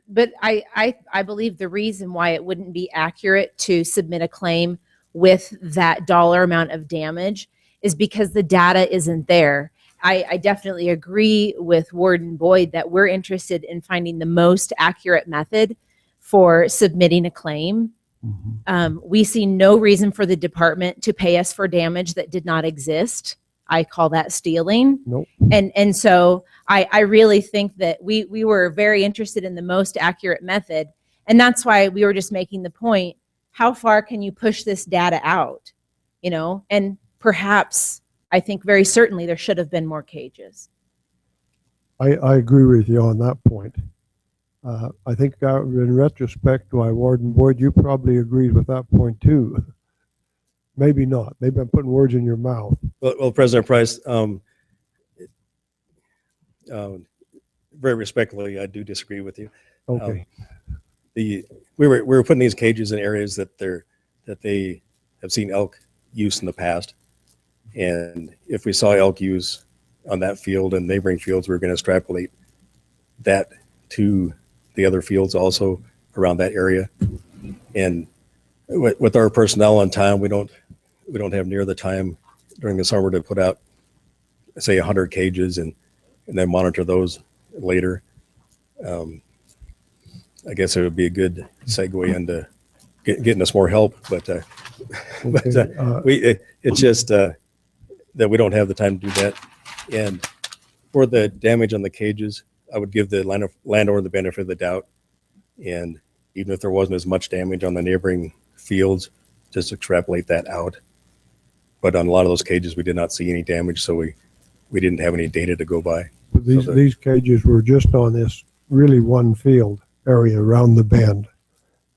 I believe the reason why it wouldn't be accurate to submit a claim with that dollar amount of damage is because the data isn't there. I definitely agree with Warden Boyd that we're interested in finding the most accurate method for submitting a claim. We see no reason for the department to pay us for damage that did not exist. I call that stealing. Nope. And so I really think that we were very interested in the most accurate method. And that's why we were just making the point, how far can you push this data out? And perhaps, I think very certainly there should have been more cages. I agree with you on that point. I think in retrospect, why Warden Boyd, you probably agreed with that point too. Maybe not. Maybe I'm putting words in your mouth. Well, President Price, very respectfully, I do disagree with you. Okay. We were putting these cages in areas that they have seen elk use in the past, and if we saw elk use on that field and neighboring fields, we were going to extrapolate that to the other fields also around that area. And with our personnel on time, we don't have near the time during the summer to put out say 100 cages and then monitor those later. I guess it would be a good segue into getting us more help, but it's just that we don't have the time to do that. And for the damage on the cages, I would give the landowner the benefit of the doubt. And even if there wasn't as much damage on the neighboring fields, just extrapolate that out. But on a lot of those cages, we did not see any damage, so we didn't have any data to go by. But So these cages were just on this really one field area around the bend.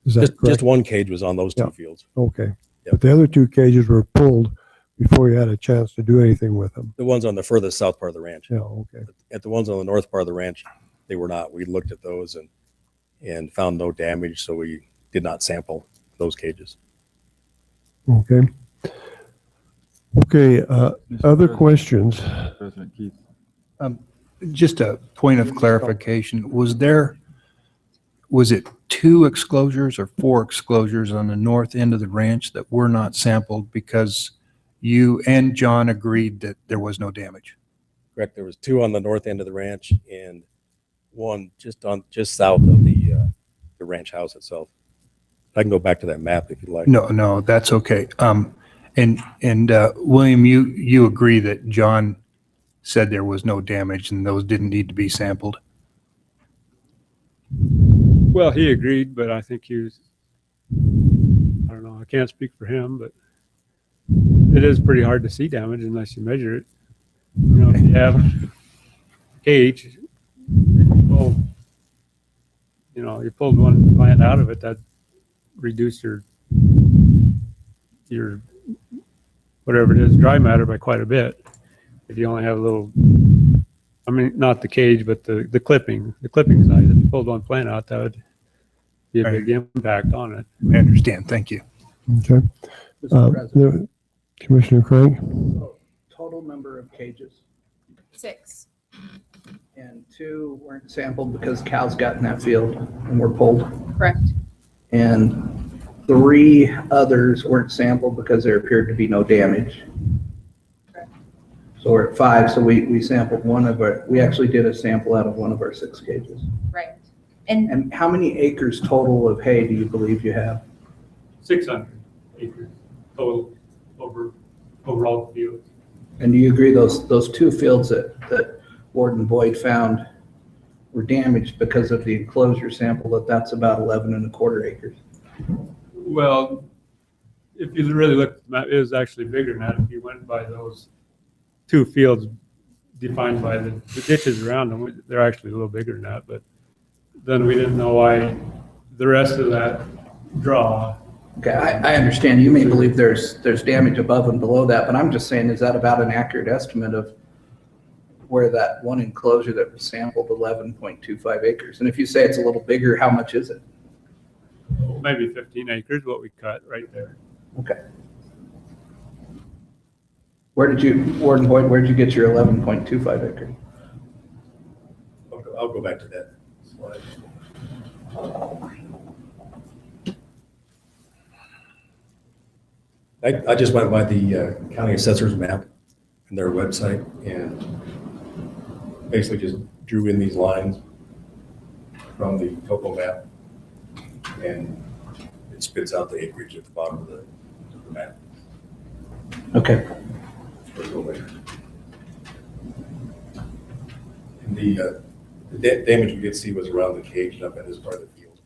Is that just correct? one cage was on those two Yeah. fields. Okay. Yep. But the other two cages were pulled before you had a chance to do anything with them. The ones on the furthest south part of the ranch. Yeah, okay. At the ones on the north part of the ranch, they were not. We looked at those and found no damage, so we did not sample those cages. Okay. Okay, Mr. other President. questions? President Keith. Just a point of clarification, was it 2 exclosures or 4 exclosures on the north end of the ranch that were not sampled because you and John agreed that there was no damage? Correct. There was 2 on the north end of the ranch and 1 just south of the ranch house itself. I can go back to that map if you'd like. No, that's okay. And William, you agree that John said there was no damage and those didn't need to be sampled? Well, he agreed, but I think I don't know, I can't speak for him, but it is pretty hard to see damage unless you measure it. You know, if you have a cage, you pulled one plant out of it, that reduced your whatever it is, dry matter by quite a bit. If you only have a little, I mean, not the cage, but the clipping side. If you pulled one plant out, that would be a big impact on it. I understand. Thank you. Okay. Mr. President, Commissioner Craig? total number of cages 6. and 2 weren't sampled because cows got in that field and were pulled. Correct. And 3 others weren't sampled because there appeared to be no damage. Correct. So we're at 5. So we sampled we actually did a sample out of one of our 6 cages. Right. And And how many acres total of hay do you believe you have? 600 acres total overall field. And do you agree those 2 fields that Warden Boyd found were damaged because of the enclosure sample, that's about 11.25 acres? Well, if you really look, at the map, it was actually bigger than that. If you went by those 2 fields defined by the ditches around them, they're actually a little bigger than that. But then we didn't know why the rest of that draw. Okay, I understand. You may believe there's damage above and below that, but I'm just saying, is that about an accurate estimate of where that one enclosure that was sampled, 11.25 acres? And if you say it's a little bigger, how much is it? Maybe 15 acres, what we cut right there. Okay. Warden Boyd, where did you get your 11.25 acres? I'll go back to that slide. I just went by the county assessor's map and their website and basically just drew in these lines from the topo map, and it spits out the acreage at the bottom of the map. Okay. And the damage we did see was around the cage and up in this part of the field.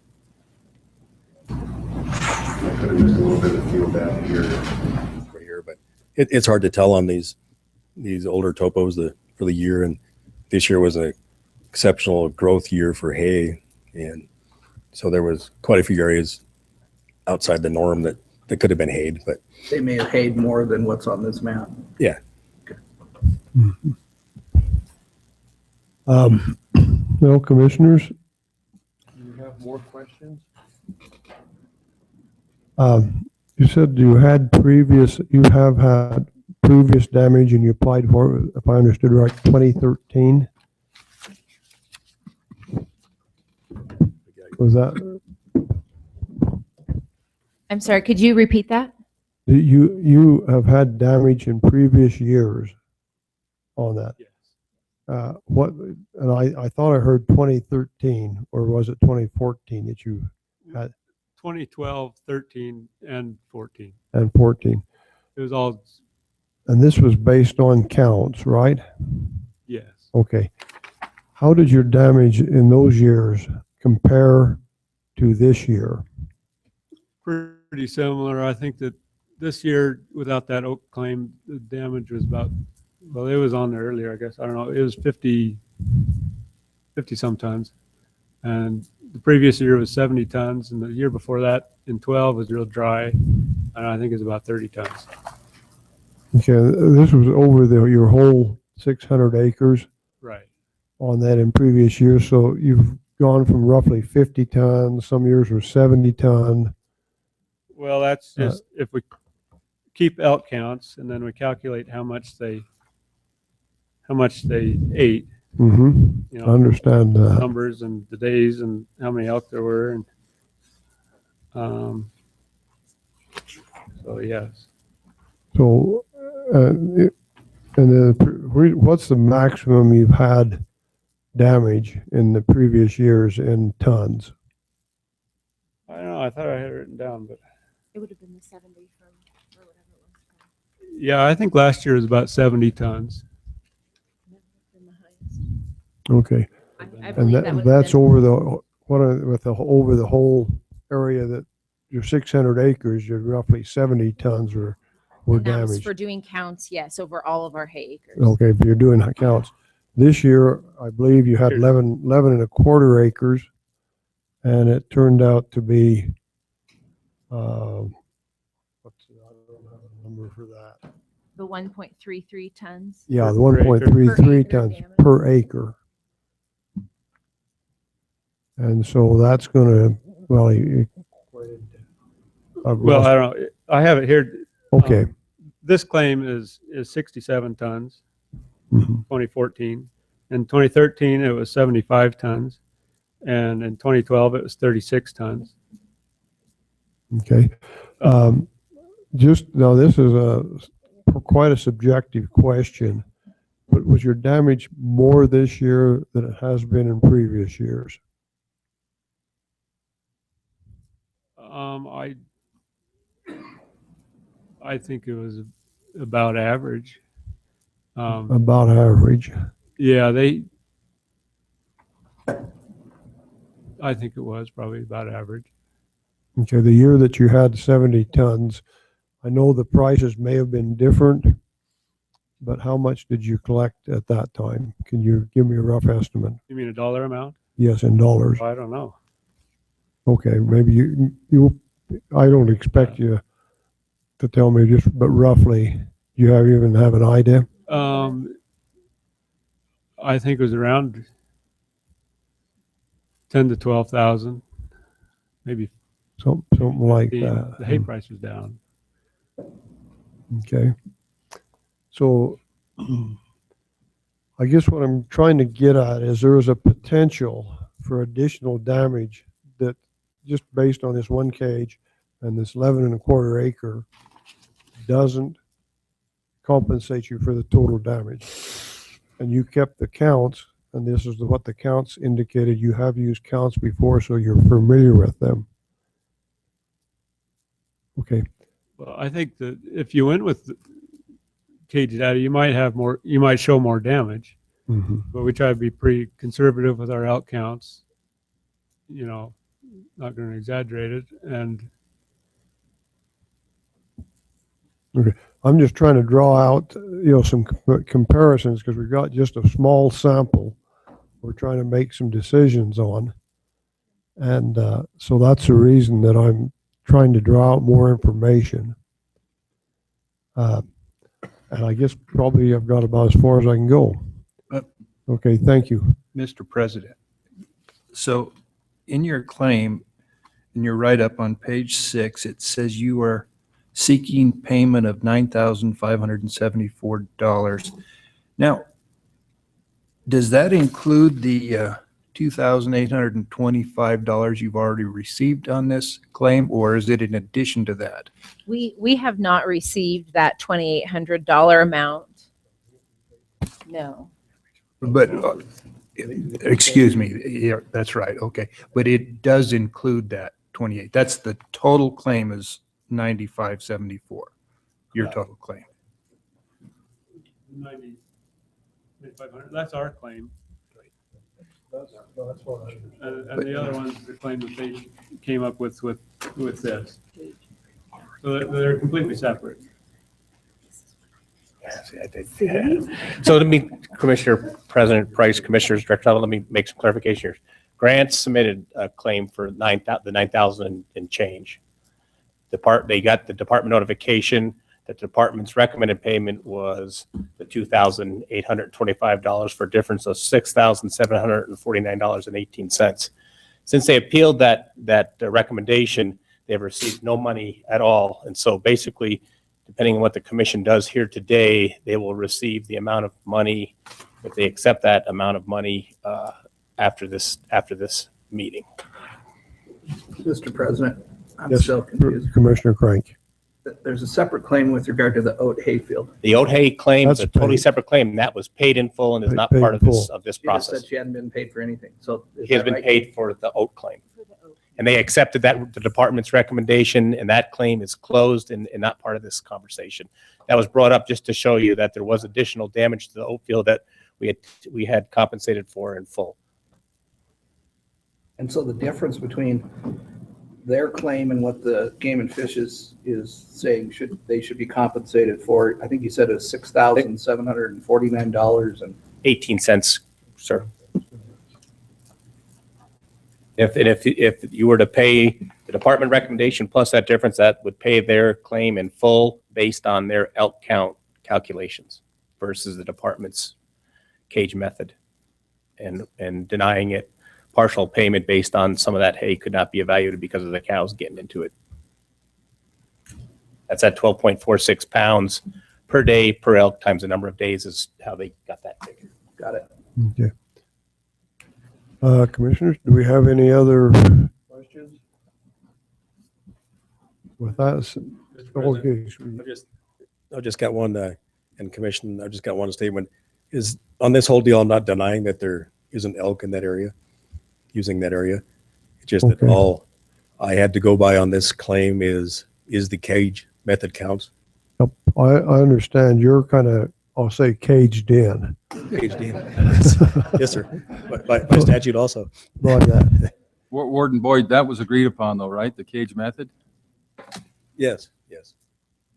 I could have missed a little bit of the field down here, right here, but it's hard to tell on these older topos for the year. And this year was an exceptional growth year for hay, and so there was quite a few areas outside the norm that could have been hayed, but They may have hayed more than what's on this map. yeah. Well, commissioners? Do you have more questions? You said you have had previous damage and you applied for it, if I understood right, 2013? Was that, I'm sorry, could you repeat that? you have had damage in previous years? on that. Yes. What, and I thought I heard 2013, or was it 2014 that you had, 2012, 13, and 14. and 14? It was all, And this was based on counts, right? yes. Okay. How did your damage in those years compare to this year? Pretty similar. I think that this year, without that oak claim, the damage was about, well, it was on there earlier, I guess. I don't know. It was 50 some tons. And the previous year was 70 tons. And the year before that, in 12, was real dry. And I think it's about 30 tons. Okay, this was over your whole 600 acres Right. on that in previous years. So you've gone from roughly 50 tons, some years were 70 ton. Well, that's just if we keep elk counts and then we calculate how much they ate, Mm-hmm. you I know, understand that. numbers and the days and how many elk there were. And so, yes. So, and then what's the maximum you've had damage in the previous years in tons? I don't know. I thought I had it written down, but It would have been the 70 from, or whatever it was. yeah, I think last year was about 70 tons. That would have been the highest. Okay. I And believe that would have that's been. over over the whole area that your 600 acres, you're roughly 70 tons were And that was damaged. for doing counts, yes, over all of our hay acres. Okay, but you're doing counts. This year, I believe you had 11 and a quarter acres, and it turned out to be, I don't have a number for that. The 1.33 tons. Yeah, the Per acre. 1.33 Per acre tons damage. per acre. And so that's gonna, well, Well, I don't know. I have it here. okay. This claim is 67 tons, Mhm. 2014. In 2013, it was 75 tons. And in 2012, it was 36 tons. Okay. Just now, this is quite a subjective question, but was your damage more this year than it has been in previous years? I think it was about average. About average. Yeah, I think it was probably about average. Okay, the year that you had 70 tons, I know the prices may have been different, but how much did you collect at that time? Can you give me a rough estimate? You mean a dollar amount? Yes, in dollars. I don't know. Okay, maybe you I don't expect you to tell me just, but roughly, do you even have an idea? I think it was around 10 to 12,000, maybe Something like 15. that. The hay price was down. Okay. So I guess what I'm trying to get at is there is a potential for additional damage that just based on this one cage and this 11 and a quarter acre doesn't compensate you for the total damage. And you kept the counts, and this is what the counts indicated. You have used counts before, so you're familiar with them. Okay. Well, I think that if you went with cage data, you might show more damage. Mm-hmm. But we try to be pretty conservative with our elk counts. You know, not going to exaggerate it. And I'm just trying to draw out, some comparisons because we've got just a small sample we're trying to make some decisions on. And so that's the reason that I'm trying to draw out more information. And I guess probably I've got about as far as I can go. Okay, thank you. Mr. President. So in your claim, in your write-up on page 6, it says you are seeking payment of $9,574. Now, does that include the $2,825 you've already received on this claim, or is it in addition to that? We have not received that $2,800 amount. No. But, excuse me, yeah, that's right, okay. But it does include that 28. That's the total claim is 9574, your total claim. 500, that's our claim. And the other one's the claim that they came up with this. So they're completely separate. So let me, Commissioner President Price, Commissioners, Director Tuttle, let me make some clarification here. Grant submitted a claim for the 9,000 and change. They got the department notification that the department's recommended payment was the $2,825 for a difference of $6,749.18. Since they appealed that recommendation, they've received no money at all. And so basically, depending on what the commission does here today, they will receive the amount of money, if they accept that amount of money after this meeting. Mr. President, I'm Yes, still confused. Commissioner Crank. There's a separate claim with regard to the Oat Hayfield. The Oat Hay claim is a That's totally paid. separate claim. That was paid in full and is not Paid part in of this full. of this She just process. said she hadn't been paid for anything, so. is He has that been right? paid for the Oat claim. And they accepted the department's recommendation, and that claim is closed and not part of this conversation. That was brought up just to show you that there was additional damage to the oat field that we had compensated for in full. And so the difference between their claim and what the Game and Fish is saying they should be compensated for, I think you said it was $6,749 and 18 cents, sir. If you were to pay the department recommendation plus that difference, that would pay their claim in full based on their elk count calculations versus the department's cage method, and denying it partial payment based on some of that hay could not be evaluated because of the cows getting into it. That's at 12.46 pounds per day per elk times the number of days is how they got that figure. got it. Okay. Commissioners, do we have any other questions? With that, Mr. President, okay. I just got one, and Commission, I just got one statement. Is on this whole deal, I'm not denying that there isn't elk in that area, using that area. It's just that Okay. all I had to go by on this claim is the cage method counts. I understand you're kind of, I'll say caged in. Caged in. Yes, sir. By statute also. By that. Warden Boyd, that was agreed upon though, right? The cage method? Yes.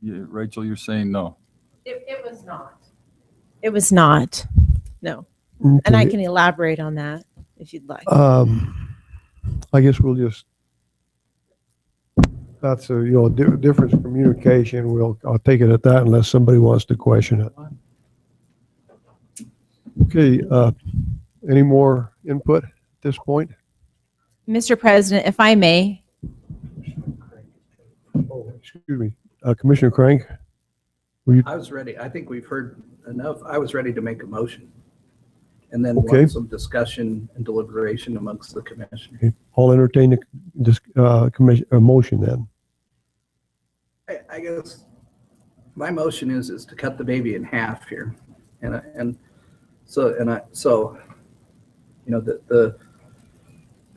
Rachel, you're saying no. It was not. It was not. No. And I Okay. can elaborate on that if you'd like. I guess we'll just, that's a, difference in communication. I'll take it at that unless somebody wants to question it. Okay, any more input at this point? Mr. President, if I may, Oh, excuse me, Commissioner Crank? Were you, I was ready. I think we've heard enough. I was ready to make a motion. And then Okay. want some discussion and deliberation amongst the commission. okay, I'll entertain a motion then. I guess my motion is to cut the baby in half here. So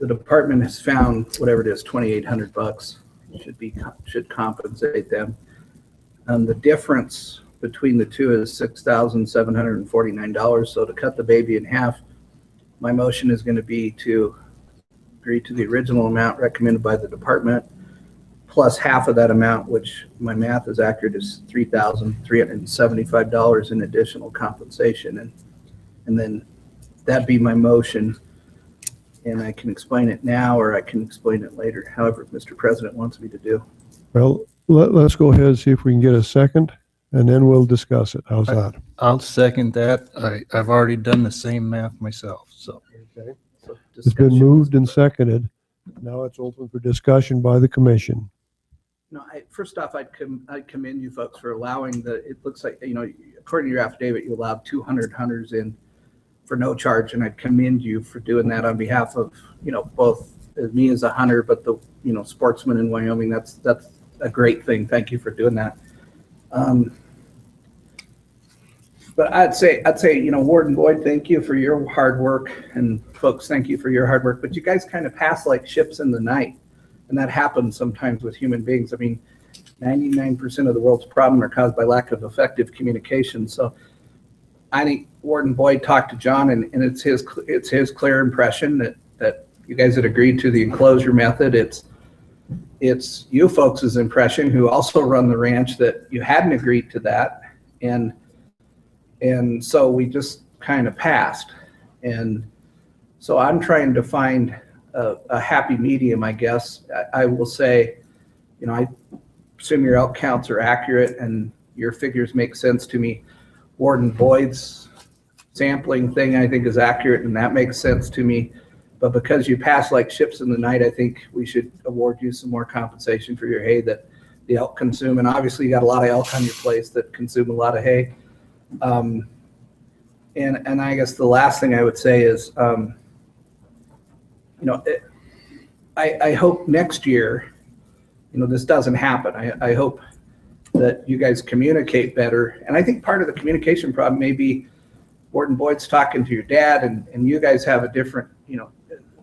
the department has found whatever it is, $2,800 should compensate them. The difference between the two is $6,749. So to cut the baby in half, my motion is going to be to agree to the original amount recommended by the department, plus half of that amount, which my math is accurate, is $3,375 in additional compensation. And then that'd be my motion. And I can explain it now, or I can explain it later, however Mr. President wants me to do. Well, let's go ahead and see if we can get a second, and then we'll discuss it. How's that? I'll second that. I've already done the same math myself, so. Okay. So It's been discussion. moved and seconded. Now it's open for discussion by the commission. No, first off, I'd commend you folks for allowing it looks like, according to your affidavit, you allowed 200 hunters in for no charge, and I'd commend you for doing that on behalf of, both me as a hunter, but the, sportsmen in Wyoming. That's a great thing. Thank you for doing that. But I'd say, Warden Boyd, thank you for your hard work, and folks, thank you for your hard work. But you guys kind of pass like ships in the night, and that happens sometimes with human beings. I mean, 99% of the world's problems are caused by lack of effective communication. So I think Warden Boyd talked to John, and it's his clear impression that you guys had agreed to the enclosure method. It's you folks' impression, who also run the ranch, that you hadn't agreed to that. And so we just kind of passed. And so I'm trying to find a happy medium, I guess. I will say, I assume your elk counts are accurate and your figures make sense to me. Warden Boyd's sampling thing, I think, is accurate, and that makes sense to me. But because you pass like ships in the night, I think we should award you some more compensation for your hay that the elk consume. And obviously you got a lot of elk on your place that consume a lot of hay. And I guess the last thing I would say is, I hope next year, this doesn't happen. I hope that you guys communicate better. And I think part of the communication problem may be Warden Boyd's talking to your dad, and you guys have a different,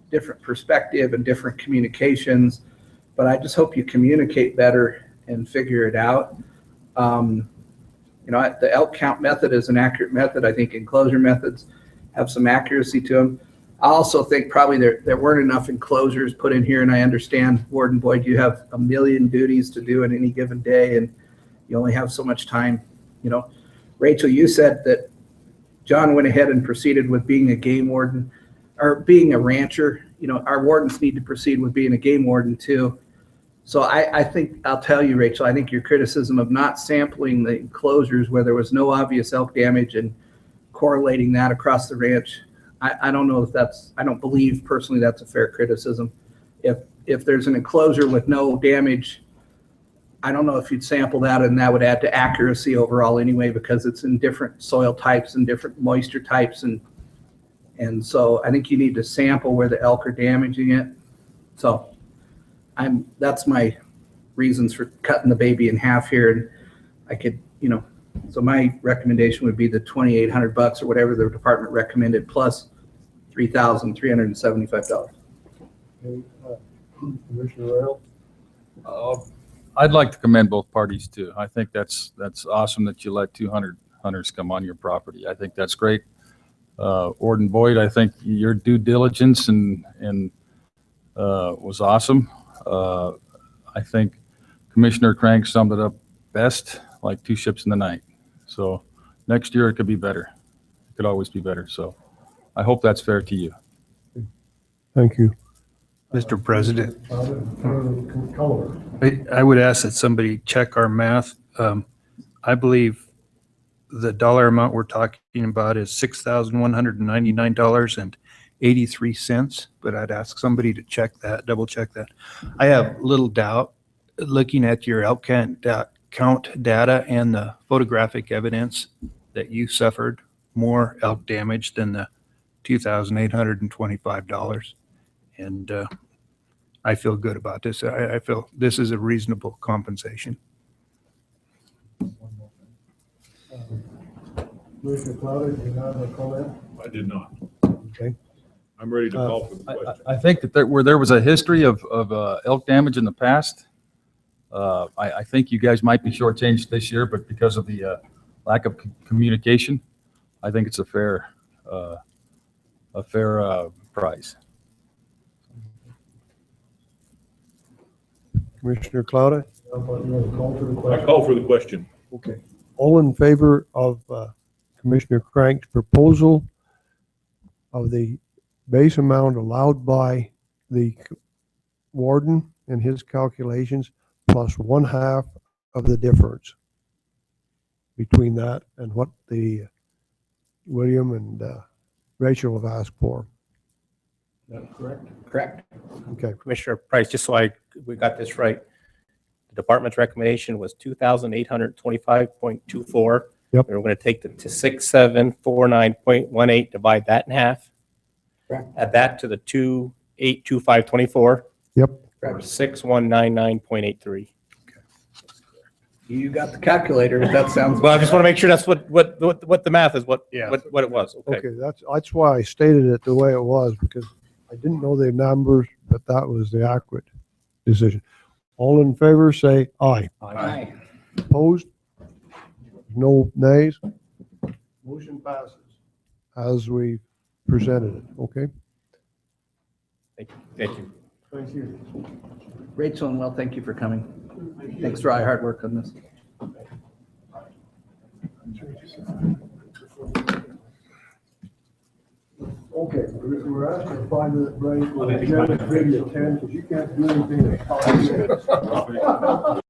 different perspective and different communications. But I just hope you communicate better and figure it out. The elk count method is an accurate method. I think enclosure methods have some accuracy to them. I also think probably there weren't enough enclosures put in here, and I understand, Warden Boyd, you have a million duties to do in any given day, and you only have so much time. Rachel, you said that John went ahead and proceeded with being a game warden, or being a rancher. Our wardens need to proceed with being a game warden too. So I think, I'll tell you, Rachel, I think your criticism of not sampling the enclosures where there was no obvious elk damage and correlating that across the ranch, I don't know if I don't believe personally that's a fair criticism. If there's an enclosure with no damage, I don't know if you'd sample that, and that would add to accuracy overall anyway, because it's in different soil types and different moisture types. And so I think you need to sample where the elk are damaging it. So that's my reasons for cutting the baby in half here. And I could, so my recommendation would be the $2,800 or whatever the department recommended, plus $3,375. Commissioner Rail? I'd like to commend both parties too. I think that's awesome that you let 200 hunters come on your property. I think that's great. Warden Boyd, I think your due diligence and was awesome. I think Commissioner Crank summed it up best, like two ships in the night. So next year it could be better. It could always be better. So I hope that's fair to you. Thank you. Mr. President, I would ask that somebody check our math. I believe the dollar amount we're talking about is $6,199.83, but I'd ask somebody to check that, double check that. I have little doubt, looking at your elk count data and the photographic evidence, that you suffered more elk damage than the $2,825. And I feel good about this. I feel this is a reasonable compensation. Commissioner Clouder, do you have a comment? I did not. Okay. I'm ready to call for the question. I think that where there was a history of elk damage in the past, I think you guys might be shortchanged this year, but because of the lack of communication, I think it's a fair price. Commissioner Clouder? I call for the question. Okay. All in favor of Commissioner Crank's proposal of the base amount allowed by the warden and his calculations, plus 1/2 of the difference between that and what the William and Rachel have asked for? That's correct. Correct. Okay. Commissioner Price, just so we got this right, the department's recommendation was 2,825.24. Yep. We're going to take the 6749.18, divide that in half. Correct. Add that to the 282524. Yep. Or 6199.83. You got the calculator, if that sounds. Well, I just want to make sure that's what the math is, what it was. Okay. Okay, that's why I stated it the way it was, because I didn't know the numbers, but that was the accurate decision. All in favor, say aye. Aye. Opposed? No nays? Motion passes as we presented it, okay? Thank you. Thank you. Rachel and Will, thank you for coming. Thanks for all your hard work on this. Okay, we're asking a 5-minute break. We'll give you 10 because you can't do anything in 5 minutes.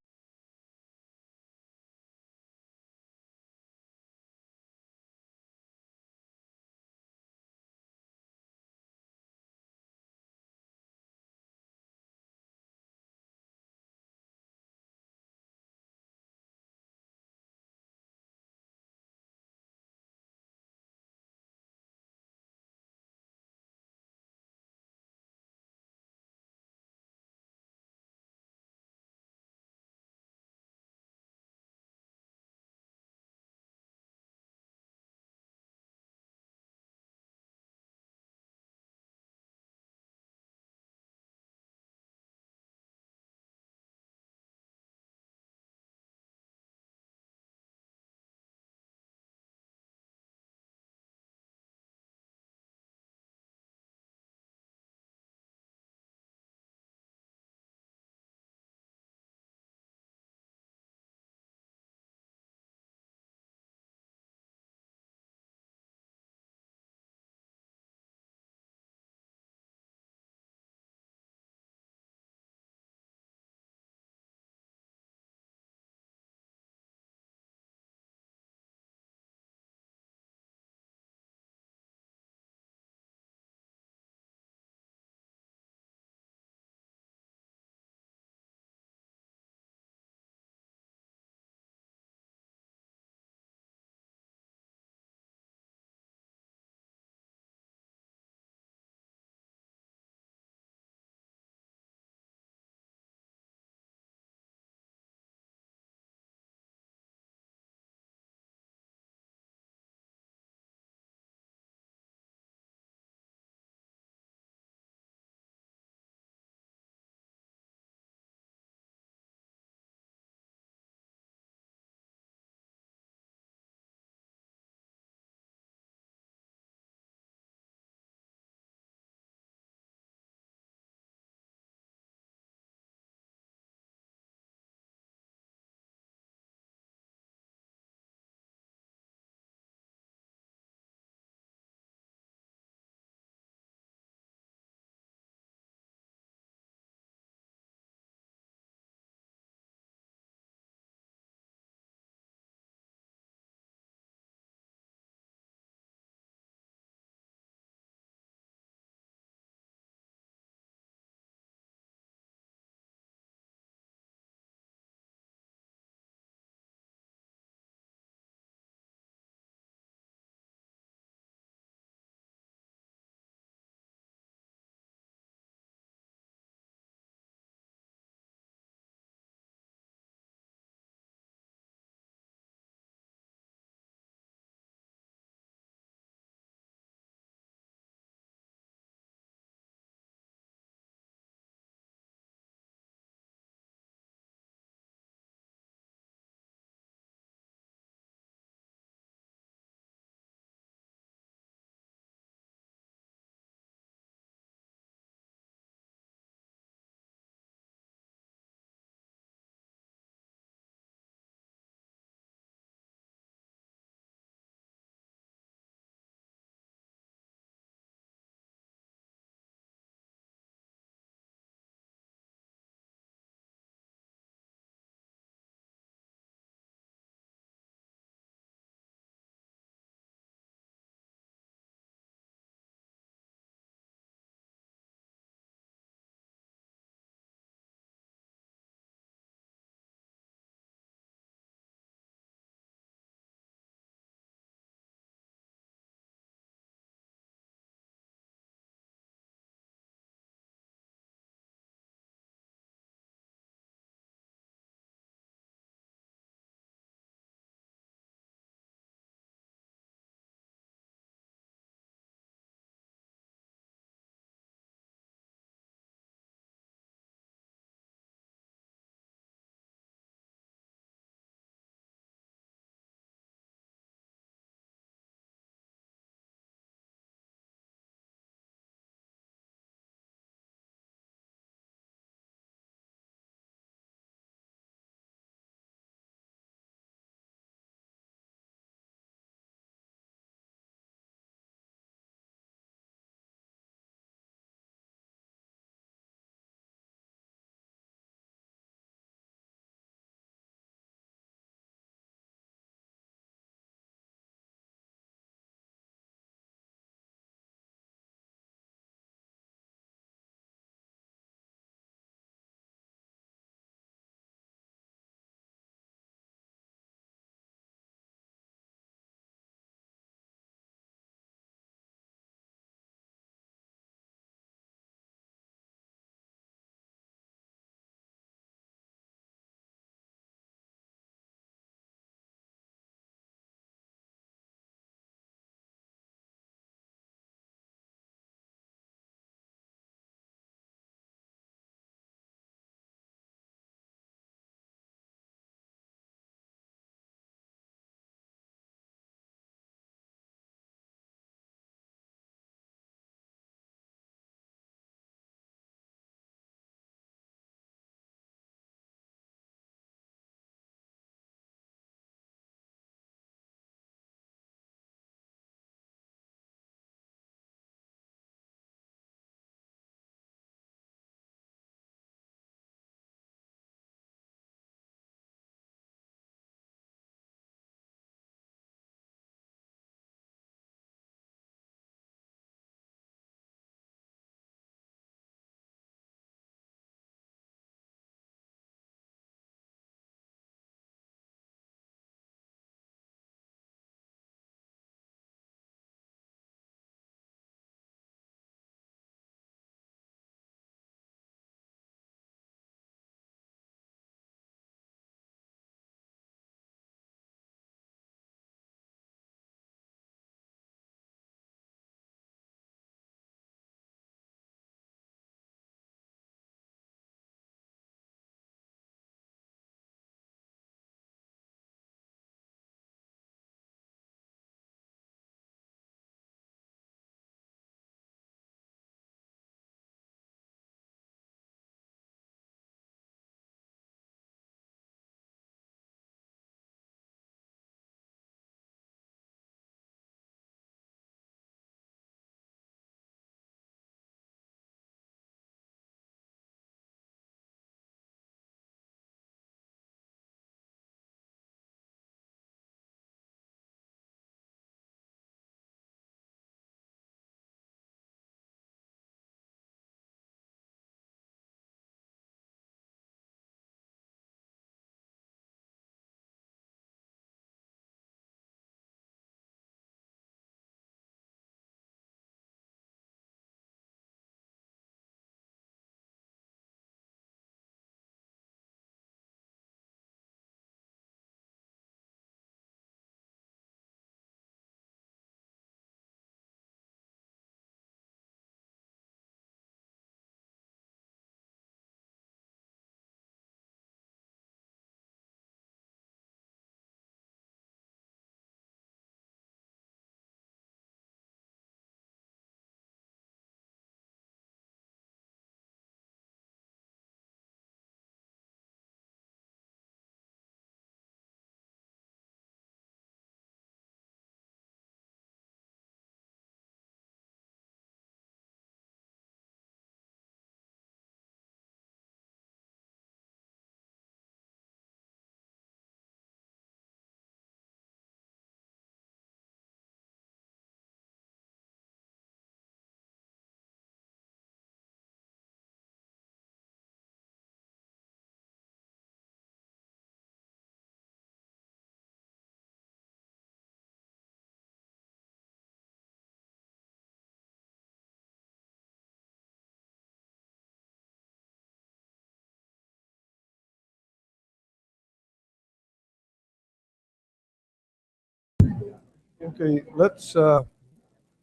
Okay, let's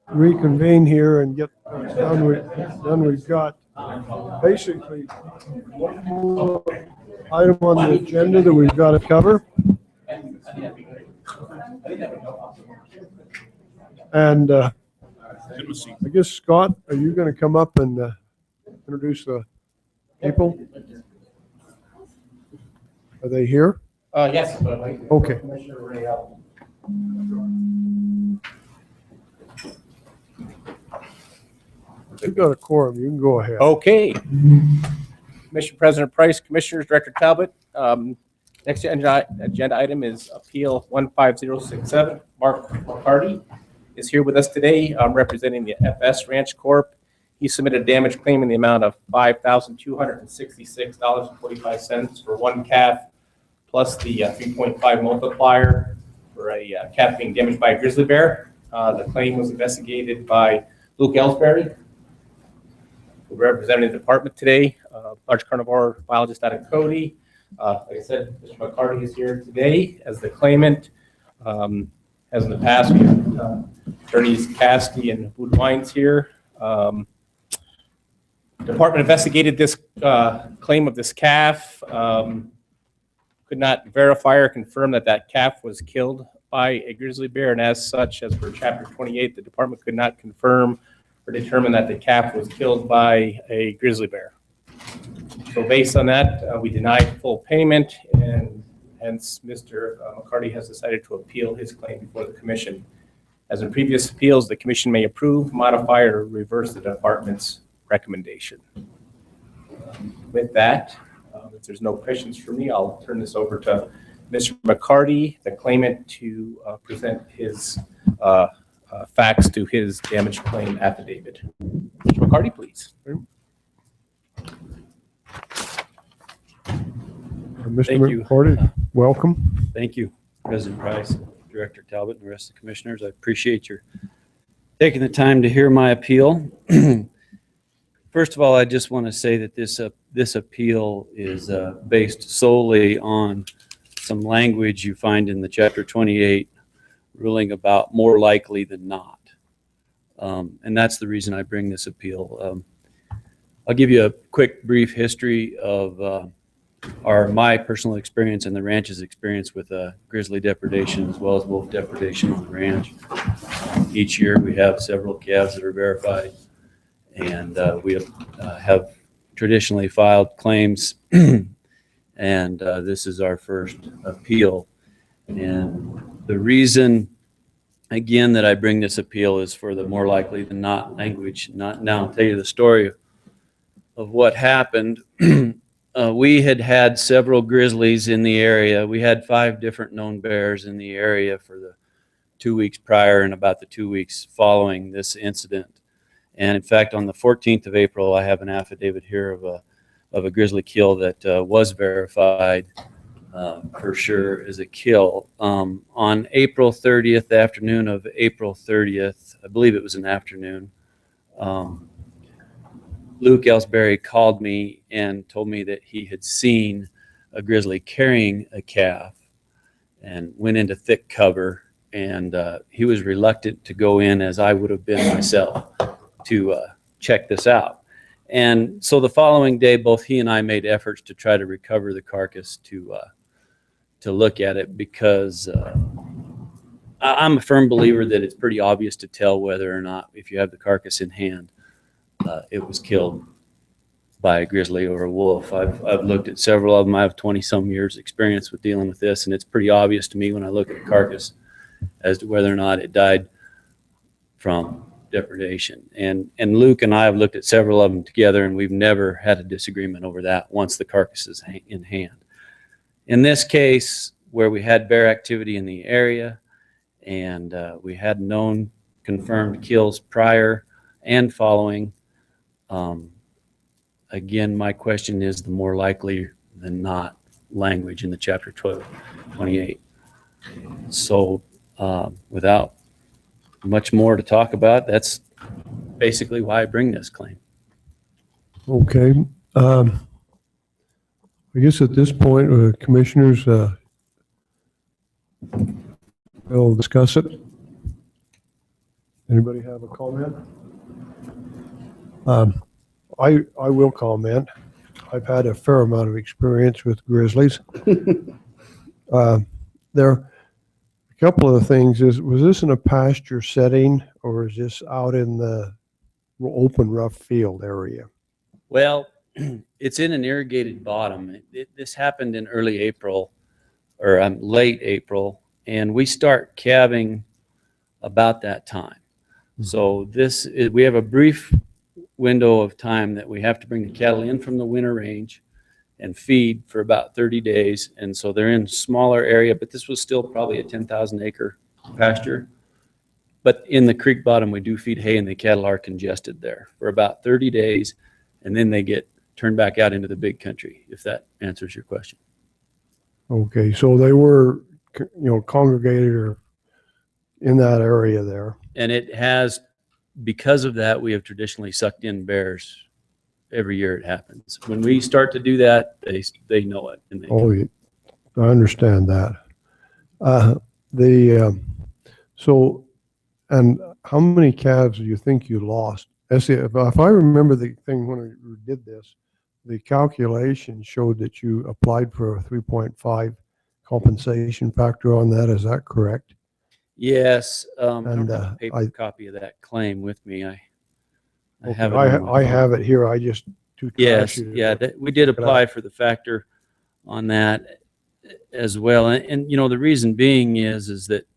reconvene here and get done. We've got basically one more item on the agenda that we've got to cover. And I guess, Scott, are you going to come up and introduce the people? Are they here? Yes. Okay. You've got a quorum. You can go ahead. Okay. Commissioner President Price, Commissioners, Director Talbot. Next agenda item is Appeal 15067. Mark McCarty is here with us today, representing the FS Ranch Corp. He submitted a damage claim in the amount of $5,266.45 for one calf, plus the 3.5 multiplier for a calf being damaged by a grizzly bear. The claim was investigated by Luke Ellsbury, representing the department today, large carnivore biologist out of Cody. Like I said, Mr. McCarty is here today as the claimant. As in the past, we have attorneys Cassidy and Wood Wines here. Department investigated this claim of this calf. Could not verify or confirm that that calf was killed by a grizzly bear, and as such, as per Chapter 28, the department could not confirm or determine that the calf was killed by a grizzly bear. So based on that, we denied full payment, and hence Mr. McCarty has decided to appeal his claim before the commission. As in previous appeals, the commission may approve, modify, or reverse the department's recommendation. With that, if there's no questions for me, I'll turn this over to Mr. McCarty, the claimant, to present his facts to his damage claim affidavit. Mr. McCarty, please. Mr. Thank you. McCarty, welcome. Thank you, President Price, Director Talbot, and the rest of the commissioners. I appreciate your taking the time to hear my appeal. First of all, I just want to say that this appeal is based solely on some language you find in the Chapter 28 ruling about more likely than not. And that's the reason I bring this appeal. I'll give you a quick brief history of my personal experience and the ranch's experience with grizzly depredation as well as wolf depredation on the ranch. Each year we have several calves that are verified, and we have traditionally filed claims, and this is our first appeal. And the reason, again, that I bring this appeal is for the more likely than not language. Now I'll tell you the story of what happened. We had several grizzlies in the area. We had 5 different known bears in the area for the 2 weeks prior and about the 2 weeks following this incident. And in fact, on the 14th of April, I have an affidavit here of a grizzly kill that was verified for sure as a kill. On April 30th, the afternoon of April 30th, I believe it was an afternoon, Luke Ellsbury called me and told me that he had seen a grizzly carrying a calf and went into thick cover, and he was reluctant to go in, as I would have been myself, to check this out. And so the following day, both he and I made efforts to try to recover the carcass to look at it, because I'm a firm believer that it's pretty obvious to tell whether or not, if you have the carcass in hand, it was killed by a grizzly or a wolf. I've looked at several of them. I have 20-some years experience with dealing with this, and it's pretty obvious to me when I look at the carcass as to whether or not it died from depredation. And Luke and I have looked at several of them together, and we've never had a disagreement over that once the carcass is in hand. In this case, where we had bear activity in the area, and we had known confirmed kills prior and following, again, my question is the more likely than not language in the Chapter 28. So without much more to talk about, that's basically why I bring this claim. Okay. I guess at this point, commissioners will discuss it. Anybody have a comment? I will comment. I've had a fair amount of experience with grizzlies. There, a couple of things was this in a pasture setting or is this out in the open rough field area? Well, it's in an irrigated bottom. This happened in early April or late April, and we start calving about that time. So we have a brief window of time that we have to bring the cattle in from the winter range and feed for about 30 days. And so they're in a smaller area, but this was still probably a 10,000 acre pasture. But in the creek bottom, we do feed hay and the cattle are congested there for about 30 days. And then they get turned back out into the big country, if that answers your question. Okay, so they were, congregated or in that area there. And it has, because of that, we have traditionally sucked in bears every year it happens. When we start to do that, they know it. And I understand that. So, and how many calves do you think you lost? If I remember the thing when we did this, the calculation showed that you applied for a 3.5 compensation factor on that. Is that correct? Yes. I don't And, have a paper copy of that claim with me. I Okay, have it. On my I phone. have it here. I just Yes, yeah, we did apply for the factor on that as well. And the reason being is that,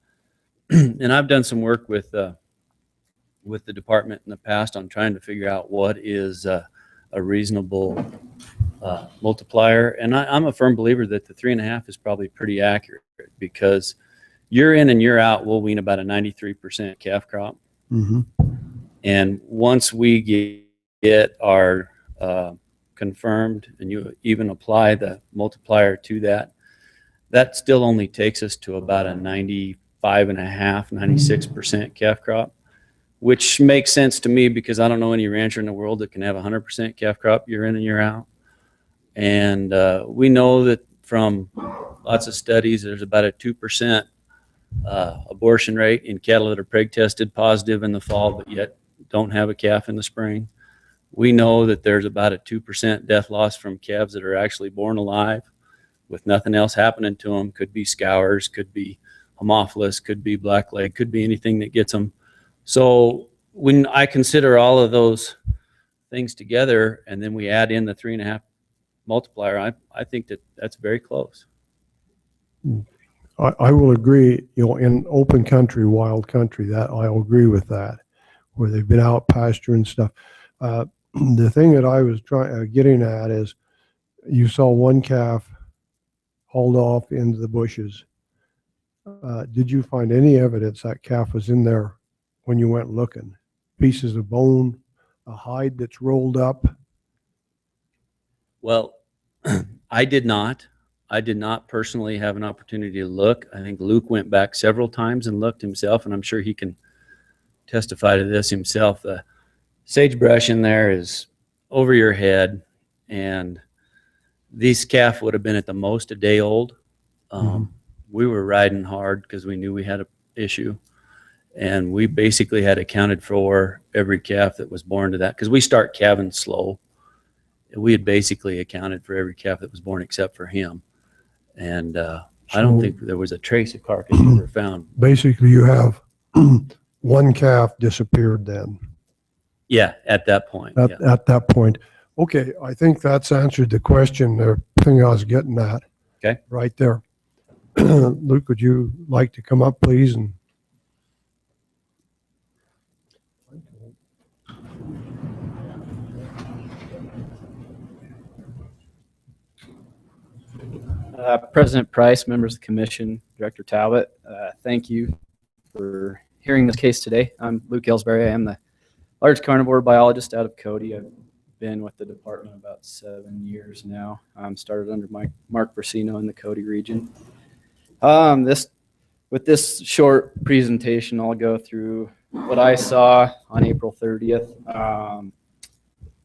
and I've done some work with the department in the past on trying to figure out what is a reasonable multiplier. And I'm a firm believer that the 3.5 is probably pretty accurate because year in and year out, we'll wean about a 93% calf crop. Mm-hmm. And once we get our confirmed and you even apply the multiplier to that, that still only takes us to about a 95.5, 96% calf crop, which makes sense to me because I don't know any rancher in the world that can have 100% calf crop year in and year out. And we know that from lots of studies, there's about a 2% abortion rate in cattle that are preg tested positive in the fall, but yet don't have a calf in the spring. We know that there's about a 2% death loss from calves that are actually born alive with nothing else happening to them. Could be scours, could be Haemophilus, could be blackleg, could be anything that gets them. So when I consider all of those things together and then we add in the 3.5 multiplier, I think that's very close. I will agree, in open country, wild country, that I'll agree with that, where they've been out pasture and stuff. The thing that I was getting at is you saw one calf hauled off into the bushes. Did you find any evidence that calf was in there when you went looking? Pieces of bone, a hide that's rolled up? Well, I did not personally have an opportunity to look. I think Luke went back several times and looked himself, and I'm sure he can testify to this himself. The sagebrush in there is over your head, and these calf would have been at the most a day old. We were riding hard because we knew we had an issue, and we basically had accounted for every calf that was born to that because we start calving slow. We had basically accounted for every calf that was born except for him. And I don't think there was a trace of carcass ever found. Basically, you have one calf disappeared then. Yeah, at that point. At that point. Okay, I think that's answered the question, the thing I was getting at. Okay. Right there. Luke, would you like to come up, please? And President Price, members of the commission, Director Talbot, thank you for hearing this case today. I'm Luke Ellsbury. I am the large carnivore biologist out of Cody. I've been with the department about 7 years now. Started under Mark Brasino in the Cody region. With this short presentation, I'll go through what I saw on April 30th.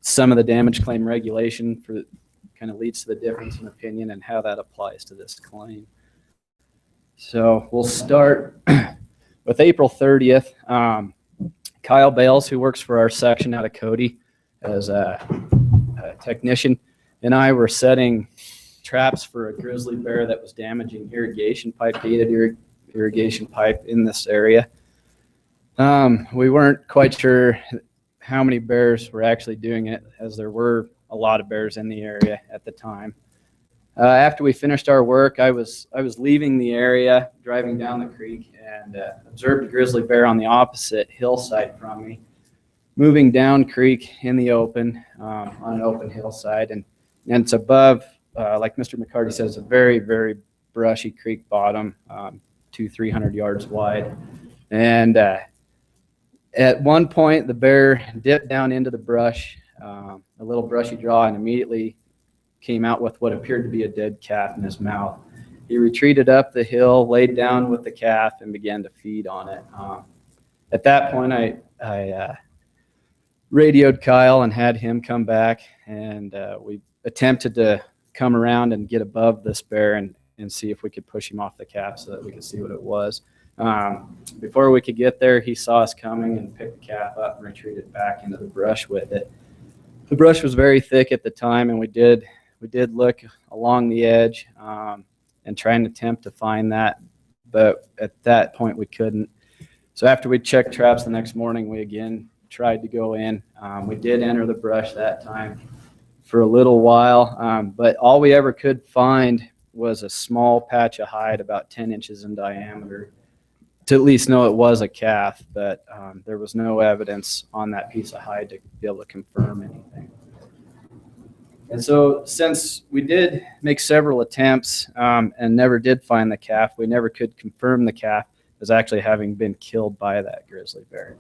Some of the damage claim regulation kind of leads to the difference in opinion and how that applies to this claim. So we'll start with April 30th. Kyle Bales, who works for our section out of Cody as a technician, and I were setting traps for a grizzly bear that was damaging irrigation pipe, gated irrigation pipe in this area. We weren't quite sure how many bears were actually doing it, as there were a lot of bears in the area at the time. After we finished our work, I was leaving the area, driving down the creek, and observed a grizzly bear on the opposite hillside from me, moving down creek in the open, on an open hillside. And it's above, like Mr. McCarty says, a very, very brushy creek bottom, 200-300 yards wide. And at one point, the bear dipped down into the brush, a little brushy draw, and immediately came out with what appeared to be a dead calf in his mouth. He retreated up the hill, laid down with the calf, and began to feed on it. At that point, I radioed Kyle and had him come back, and we attempted to come around and get above this bear and see if we could push him off the calf so that we could see what it was. Before we could get there, he saw us coming and picked the calf up and retreated back into the brush with it. The brush was very thick at the time, and we did look along the edge and try and attempt to find that, but at that point we couldn't. So after we checked traps the next morning, we again tried to go in. We did enter the brush that time for a little while, but all we ever could find was a small patch of hide about 10 inches in diameter to at least know it was a calf, but there was no evidence on that piece of hide to be able to confirm anything. And so since we did make several attempts and never did find the calf, we never could confirm the calf as actually having been killed by that grizzly bear.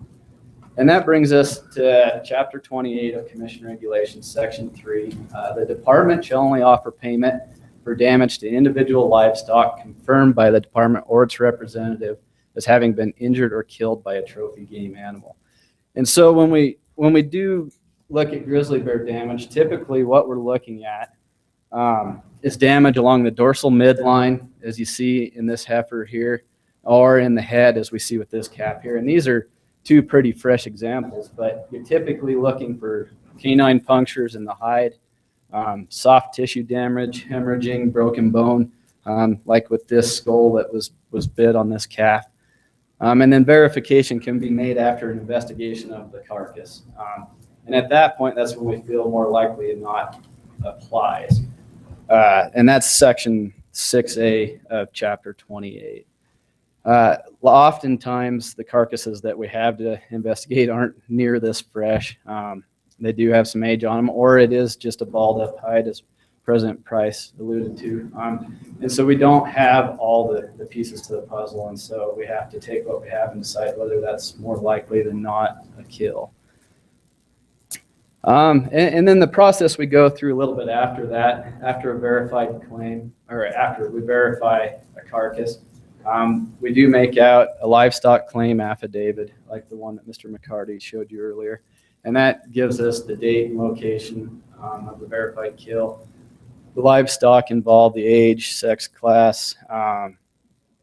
And that brings us to Chapter 28 of Commission Regulations, Section 3. The department shall only offer payment for damage to individual livestock confirmed by the department or its representative as having been injured or killed by a trophy game animal. And so when we do look at grizzly bear damage, typically what we're looking at is damage along the dorsal midline, as you see in this heifer here, or in the head, as we see with this calf here. And these are two pretty fresh examples, but you're typically looking for canine punctures in the hide, soft tissue damage, hemorrhaging, broken bone, like with this skull that was bit on this calf. And then verification can be made after an investigation of the carcass. And at that point, that's when we feel more likely it not applies. And that's Section 6A of Chapter 28. Oftentimes, the carcasses that we have to investigate aren't near this fresh. They do have some age on them, or it is just a balled up hide, as President Price alluded to. And so we don't have all the pieces to the puzzle, and so we have to take what we have and decide whether that's more likely than not a kill. And then the process we go through a little bit after that, after a verified claim, or after we verify a carcass, we do make out a livestock claim affidavit, like the one that Mr. McCarty showed you earlier. And that gives us the date and location of the verified kill, the livestock involved, the age, sex, class,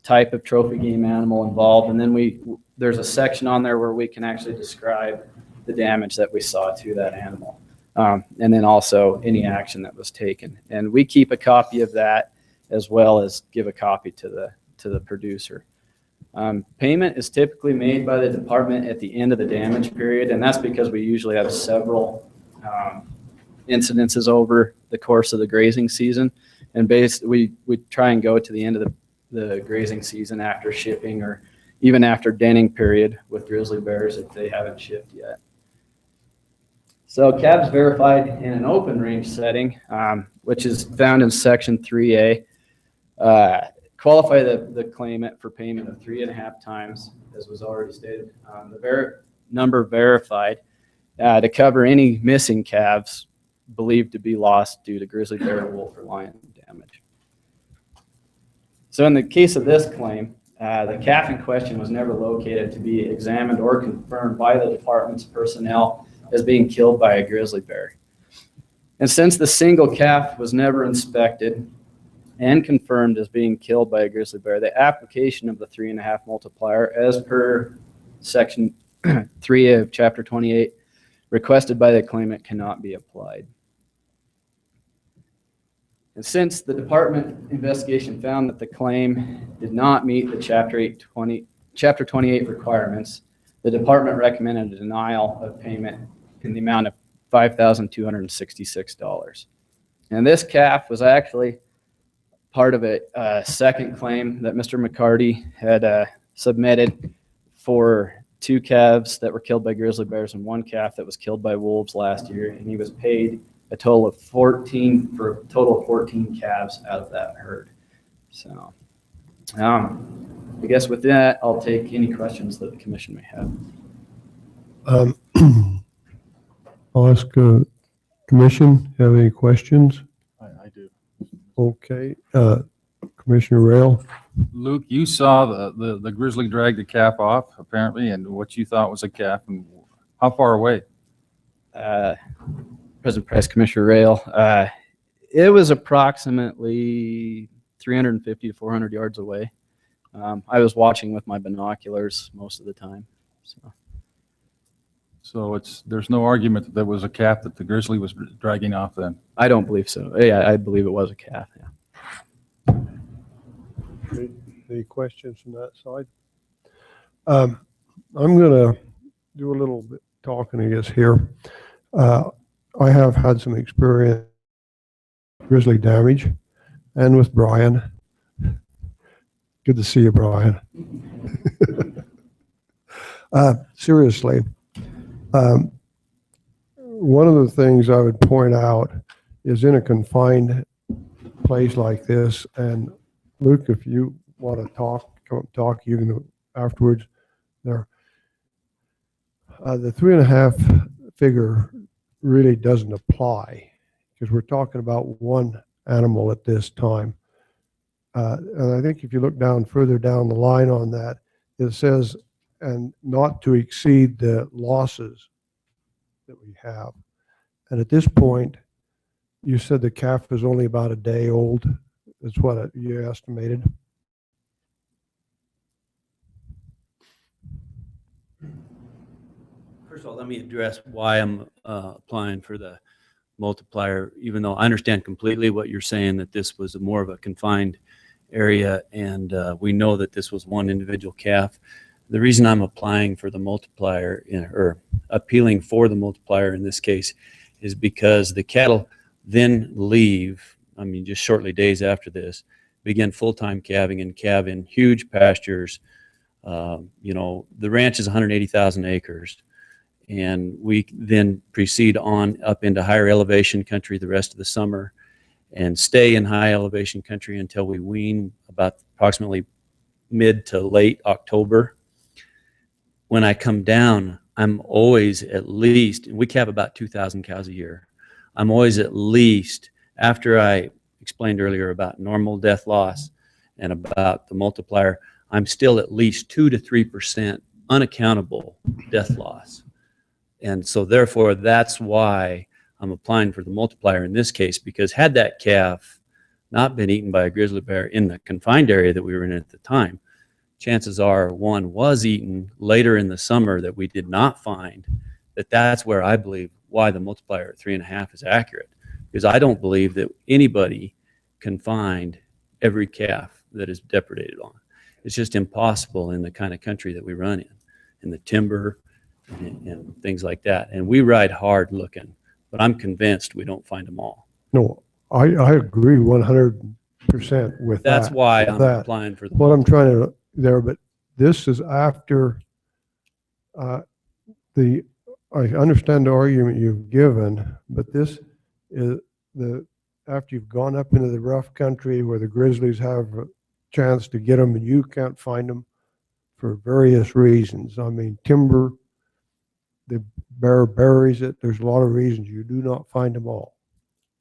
type of trophy game animal involved. And then there's a section on there where we can actually describe the damage that we saw to that animal. And then also any action that was taken. And we keep a copy of that as well as give a copy to the producer. Payment is typically made by the department at the end of the damage period, and that's because we usually have several incidences over the course of the grazing season. And we try and go to the end of the grazing season after shipping, or even after denning period with grizzly bears if they haven't shipped yet. So calves verified in an open range setting, which is found in Section 3A, qualify the claimant for payment of 3.5 times, as was already stated, the number verified to cover any missing calves believed to be lost due to grizzly bear, wolf, or lion damage. So in the case of this claim, the calf in question was never located to be examined or confirmed by the department's personnel as being killed by a grizzly bear. And since the single calf was never inspected and confirmed as being killed by a grizzly bear, the application of the 3.5 multiplier, as per Section 3 of Chapter 28 requested by the claimant cannot be applied. And since the department investigation found that the claim did not meet the Chapter 28 requirements, the department recommended a denial of payment in the amount of $5,266. And this calf was actually part of a second claim that Mr. McCarty had submitted for 2 calves that were killed by grizzly bears and 1 calf that was killed by wolves last year. And he was paid a total of 14 calves out of that herd. So, I guess with that, I'll take any questions that the commission may have. I'll ask commission, have any questions? I do. Okay, Commissioner Rail. Luke, you saw the grizzly drag the calf off, apparently, and what you thought was a calf, and how far away? President Price, Commissioner Rail, it was approximately 350 to 400 yards away. I was watching with my binoculars most of the time. So there's no argument that there was a calf that the grizzly was dragging off then? I don't believe so. Yeah, I believe it was a calf. Yeah. Any questions from that side? I'm going to do a little bit talking, I guess, here. I have had some experience with grizzly damage and with Brian. Good to see you, Brian. Seriously, one of the things I would point out is in a confined place like this, and Luke, if you want to come up talk, you can afterwards there. The 3.5 figure really doesn't apply because we're talking about one animal at this time. And I think if you look further down the line on that, it says, and not to exceed the losses that we have. And at this point, you said the calf is only about a day old. That's what you estimated. First of all, let me address why I'm applying for the multiplier, even though I understand completely what you're saying, that this was more of a confined area, and we know that this was one individual calf. The reason I'm applying for the multiplier, or appealing for the multiplier in this case, is because the cattle then leave, I mean, just shortly days after this, begin full-time calving and calve in huge pastures. You know, the ranch is 180,000 acres. And we then proceed on up into higher elevation country the rest of the summer and stay in high elevation country until we wean about approximately mid to late October. When I come down, I'm always at least, we calve about 2,000 cows a year. I'm always at least, after I explained earlier about normal death loss and about the multiplier, I'm still at least 2 to 3% unaccountable death loss. And so therefore, that's why I'm applying for the multiplier in this case, because had that calf not been eaten by a grizzly bear in the confined area that we were in at the time, chances are one was eaten later in the summer that we did not find. That's where I believe why the multiplier at 3.5 is accurate, because I don't believe that anybody can find every calf that is depredated on. It's just impossible in the kind of country that we run in the timber, and things like that. And we ride hard looking, but I'm convinced we don't find them all. No, I agree 100% with that. That's why I'm applying for the what I'm trying to there, but this is after I understand the argument you've given, but this is after you've gone up into the rough country where the grizzlies have a chance to get them and you can't find them for various reasons. I mean, timber, the bear buries it. There's a lot of reasons you do not find them all.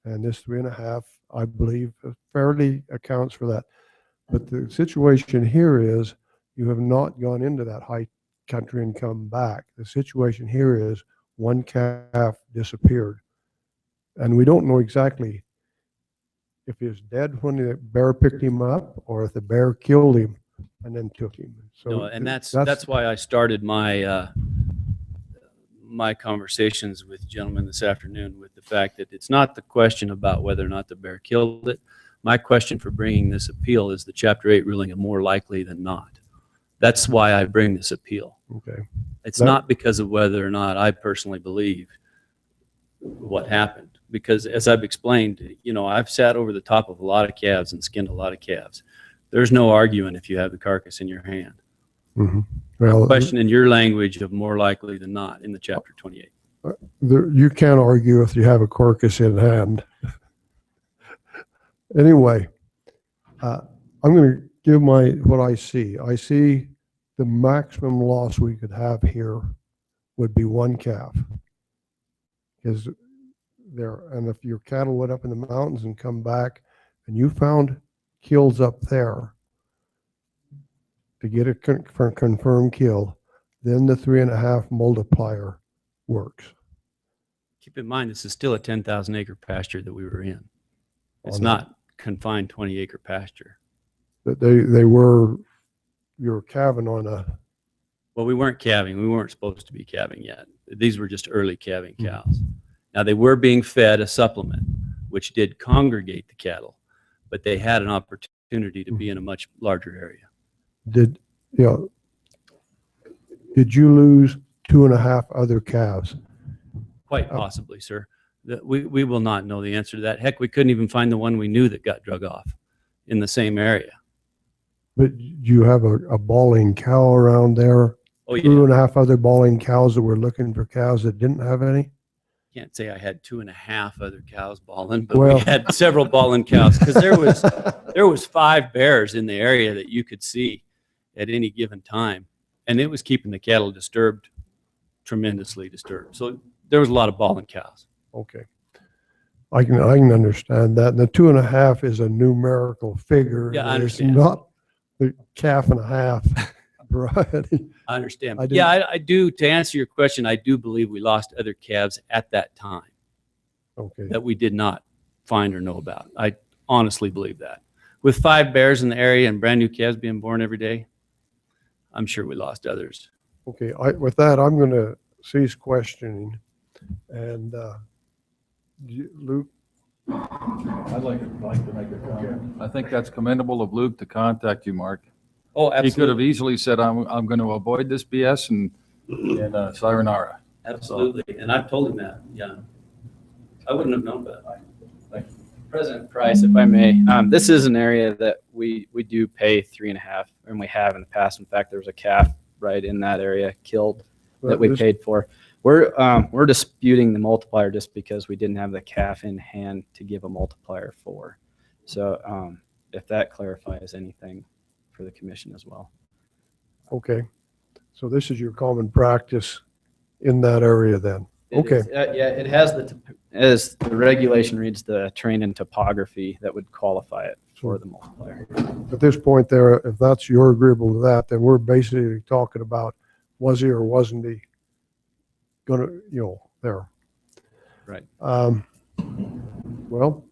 And this 3.5, I believe, fairly accounts for that. But the situation here is you have not gone into that high country and come back. The situation here is one calf disappeared. And we don't know exactly if he was dead when the bear picked him up or if the bear killed him and then took him. So no, and that's why I started my my conversations with gentlemen this afternoon with the fact that it's not the question about whether or not the bear killed it. My question for bringing this appeal is the Chapter 8 ruling of more likely than not. That's why I bring this appeal. Okay. It's not because of whether or not I personally believe what happened. Because as I've explained, you know, I've sat over the top of a lot of calves and skinned a lot of calves. There's no arguing if you have the carcass in your hand. Mm-hmm. Well, Question in your language of more likely than not in the Chapter 28. you can't argue if you have a carcass in hand. Anyway, I'm going to give what I see. I see the maximum loss we could have here would be one calf. Because and if your cattle went up in the mountains and come back and you found kills up there to get a confirmed kill, then the 3.5 multiplier works. Keep in mind, this is still a 10,000 acre pasture that we were in. It's On not confined 20 acre pasture. But you were calving on a, Well, we weren't calving. We weren't supposed to be calving yet. These were just early calving cows. Now, they were being fed a supplement, which did congregate the cattle, but they had an opportunity to be in a much larger area. did you lose 2.5 other calves? Quite possibly, sir. We will not know the answer to that. Heck, we couldn't even find the one we knew that got drug off in the same area. But you have a bawling cow around there? Oh, yeah. 2.5 other bawling cows that were looking for cows that didn't have any? Can't say I had 2.5 other cows bawling, but Well- we had several bawling cows because there was 5 bears in the area that you could see at any given time, and it was keeping the cattle disturbed, tremendously disturbed. So there was a lot of bawling cows. Okay. I can understand that. And the 2.5 is a numerical figure. Yeah, I It's understand. not the calf and a half variety. I understand. I But didn't- yeah, I do. To answer your question, I do believe we lost other calves at that time Okay. that we did not find or know about. I honestly believe that. With 5 bears in the area and brand new calves being born every day, I'm sure we lost others. Okay. With that, I'm going to cease questioning. And Luke, I'd like to make a comment. I think that's commendable of Luke to contact you, Mark. Oh, He could have easily said, I'm going to avoid this BS and sayonara. Absolutely. And I've told him that. Yeah. I wouldn't have known that. President Price, if I may, this is an area that we do pay 3.5, and we have in the past. In fact, there was a calf right in that area killed that we paid for. We're disputing the multiplier just because we didn't have the calf in hand to give a multiplier for. So if that clarifies anything for the commission as well. okay. So this is your common practice in that area then? It Okay. is, yeah, it has as the regulation reads, the terrain and topography that would qualify it for the multiplier. At this point there, if you're agreeable to that, then we're basically talking about was he or wasn't he gonna, there. Right. Well,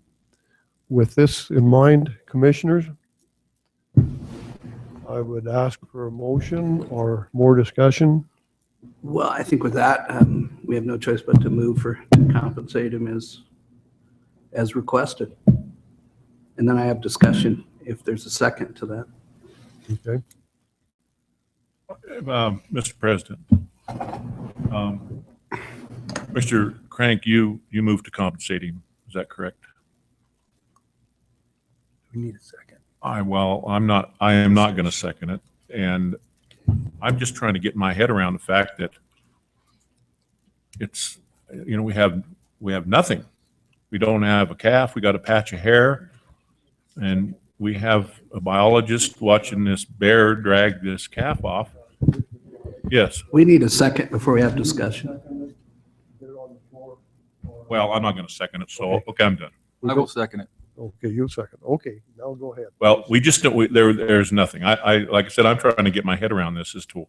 with this in mind, commissioners, I would ask for a motion or more discussion. Well, I think with that, we have no choice but to move to compensate him as requested. And then I have discussion if there's a second to that. Okay. Mr. President, Mr. Crank, you moved to compensate him. Is that correct? We need a second. I am not going to second it. And I'm just trying to get my head around the fact that it's, we have nothing. We don't have a calf. We got a patch of hair, and we have a biologist watching this bear drag this calf off. Yes. We need a second before we have discussion. Well, I'm not going to second it. So, okay, I'm done. I will second it. Okay, you second. Okay, now go ahead. Well, we just don't, there's nothing. Like I said, I'm trying to get my head around this as to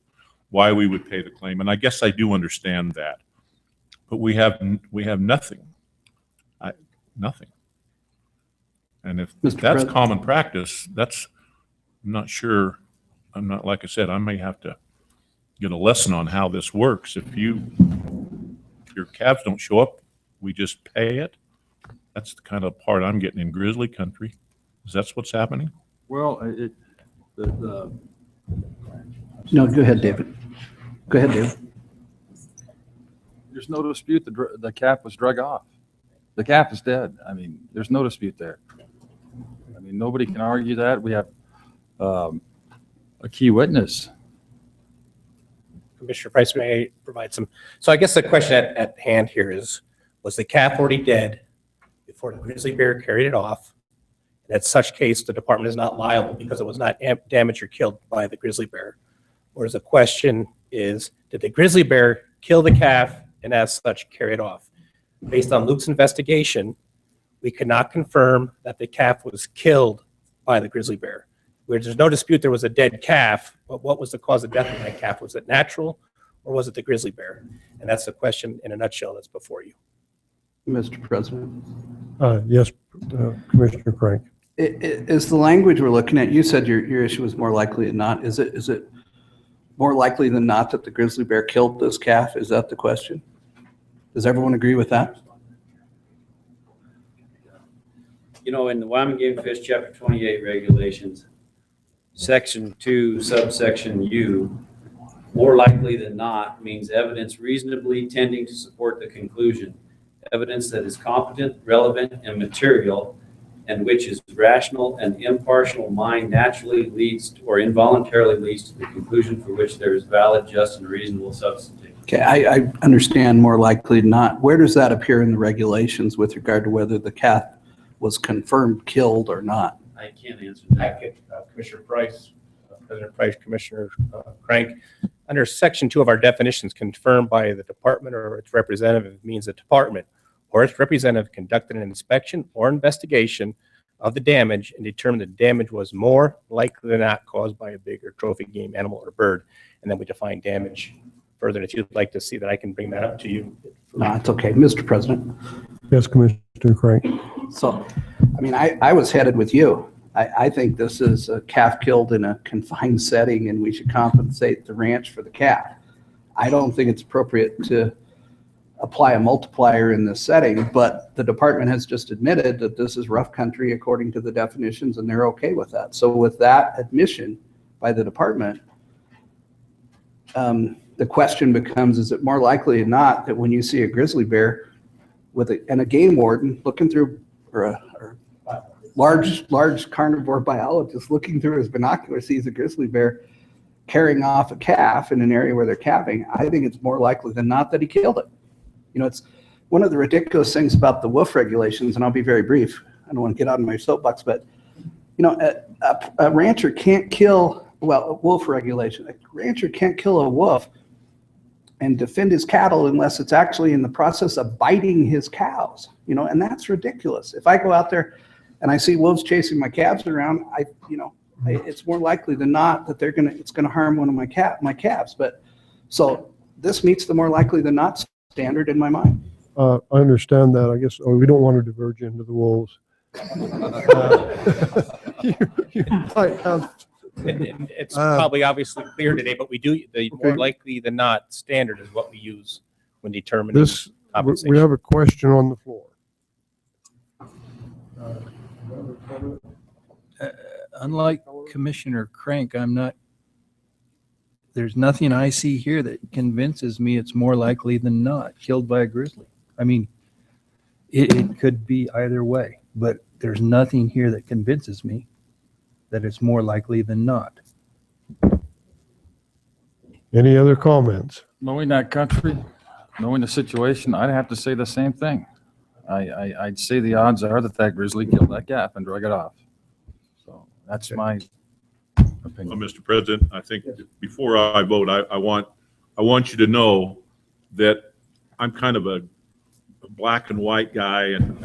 why we would pay the claim. And I guess I do understand that, but we have nothing. Nothing. And if Mr. that's President. common practice, I'm not sure. Like I said, I may have to get a lesson on how this works. If you your calves don't show up, we just pay it. That's the kind of part I'm getting in grizzly country. Is that what's happening? Well, No, go ahead, David. Go ahead, David. there's no dispute the calf was drug off. The calf is dead. I mean, there's no dispute there. I mean, nobody can argue that. We have a key witness. Commissioner Price, may I provide some? So I guess the question at hand here is, was the calf already dead before the grizzly bear carried it off? And in such case, the department is not liable because it was not damaged or killed by the grizzly bear. Whereas the question is, did the grizzly bear kill the calf and as such carry it off? Based on Luke's investigation, we could not confirm that the calf was killed by the grizzly bear. Where there's no dispute there was a dead calf, but what was the cause of death of that calf? Was it natural or was it the grizzly bear? And that's the question in a nutshell that's before you. Mr. President. Yes, Commissioner Crank. Is the language we're looking at, you said your issue was more likely than not. Is it more likely than not that the grizzly bear killed this calf? Is that the question? Does everyone agree with that? You know, in the Wyoming Game and Fish Chapter 28 regulations, Section 2, subsection U, more likely than not means evidence reasonably tending to support the conclusion, evidence that is competent, relevant, and material, and which is rational and impartial mind naturally leads to, or involuntarily leads to the conclusion for which there is valid, just, and reasonable substance. Okay, I understand more likely than not. Where does that appear in the regulations with regard to whether the calf was confirmed killed or not? I can't answer I that. could, Commissioner Price, President Price, Commissioner Crank, under Section 2 of our definitions, confirmed by the department or its representative means the department or its representative conducted an inspection or investigation of the damage and determined the damage was more likely than not caused by a big or trophy game animal or bird. And then we define damage further. If you'd like to see that, I can bring that up to you. No, it's okay. Mr. President. Yes, Commissioner Crank. So, I mean, I was headed with you. I think this is a calf killed in a confined setting and we should compensate the ranch for the calf. I don't think it's appropriate to apply a multiplier in this setting, but the department has just admitted that this is rough country according to the definitions and they're okay with that. So with that admission by the department, the question becomes, is it more likely than not that when you see a grizzly bear and a game warden looking through, or a large carnivore biologist looking through his binocular sees a grizzly bear carrying off a calf in an area where they're calving, I think it's more likely than not that he killed it. You know, it's one of the ridiculous things about the wolf regulations, and I'll be very brief. I don't want to get out of my soapbox, but you know, a rancher can't kill, well, a wolf regulation. A rancher can't kill a wolf and defend his cattle unless it's actually in the process of biting his cows, you know, and that's ridiculous. If I go out there and I see wolves chasing my calves around, it's more likely than not that it's gonna harm one of my calves. But so this meets the more likely than not standard in my mind. I understand that. I guess we don't want to diverge into the wolves. You might have. It's probably obviously clear today, but we do, the more likely than not standard is what we use when determining This, compensation. we have a question on the floor. Unlike Commissioner Crank, there's nothing I see here that convinces me it's more likely than not killed by a grizzly. I mean, it could be either way, but there's nothing here that convinces me that it's more likely than not. Any other comments? Knowing that country, knowing the situation, I'd have to say the same thing. I'd say the odds are that grizzly killed that calf and drug it off. So that's my opinion. Mr. President, I think before I vote, I want you to know that I'm kind of a black and white guy, and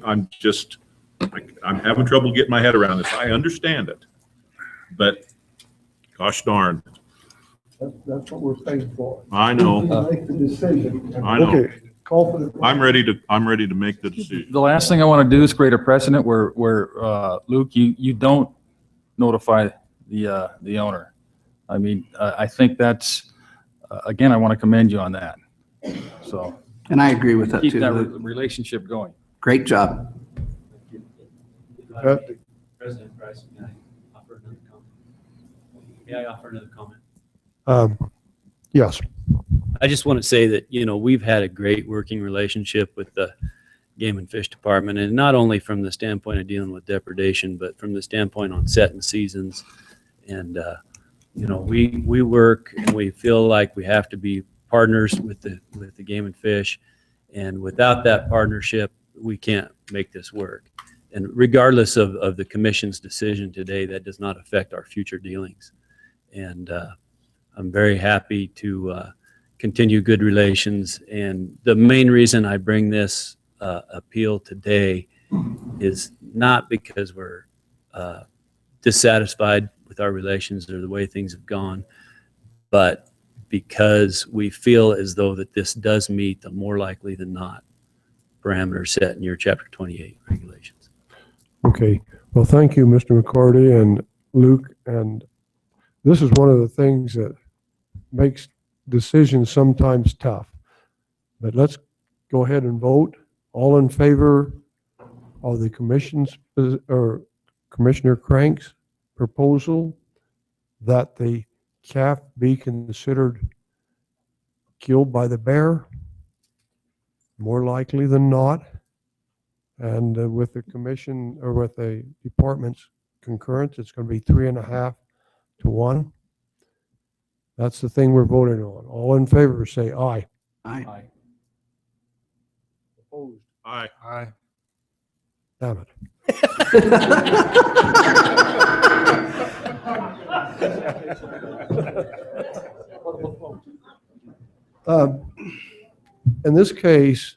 I'm having trouble getting my head around this. I understand it, but gosh darn. That's what we're paying for. I know. Make the decision. I know. Okay, call for the. I'm ready to make the decision. The last thing I want to do is create a precedent where Luke, you don't notify the owner. I mean, I think that's, again, I want to commend you on that. So. And I agree with that Keep too. that Luke. relationship going. Great job. President Price, may I offer another comment? May I offer another comment? Yes. I just want to say that, we've had a great working relationship with the Game and Fish Department, and not only from the standpoint of dealing with depredation, but from the standpoint on setting seasons. And, we work and we feel like we have to be partners with the Game and Fish. And without that partnership, we can't make this work. And regardless of the commission's decision today, that does not affect our future dealings. And I'm very happy to continue good relations. And the main reason I bring this appeal today is not because we're dissatisfied with our relations or the way things have gone, but because we feel as though that this does meet the more likely than not parameters set in your Chapter 28 regulations. Okay. Well, thank you, Mr. McCarty and Luke. And this is one of the things that makes decisions sometimes tough. But let's go ahead and vote. All in favor of the or Commissioner Crank's proposal that the calf be considered killed by the bear? More likely than not. And with the commission or with the department's concurrence, it's going to be 3.5 to 1. That's the thing we're voting on. All in favor, say aye. Aye. Opposed? Aye. Aye. Damn it. In this case,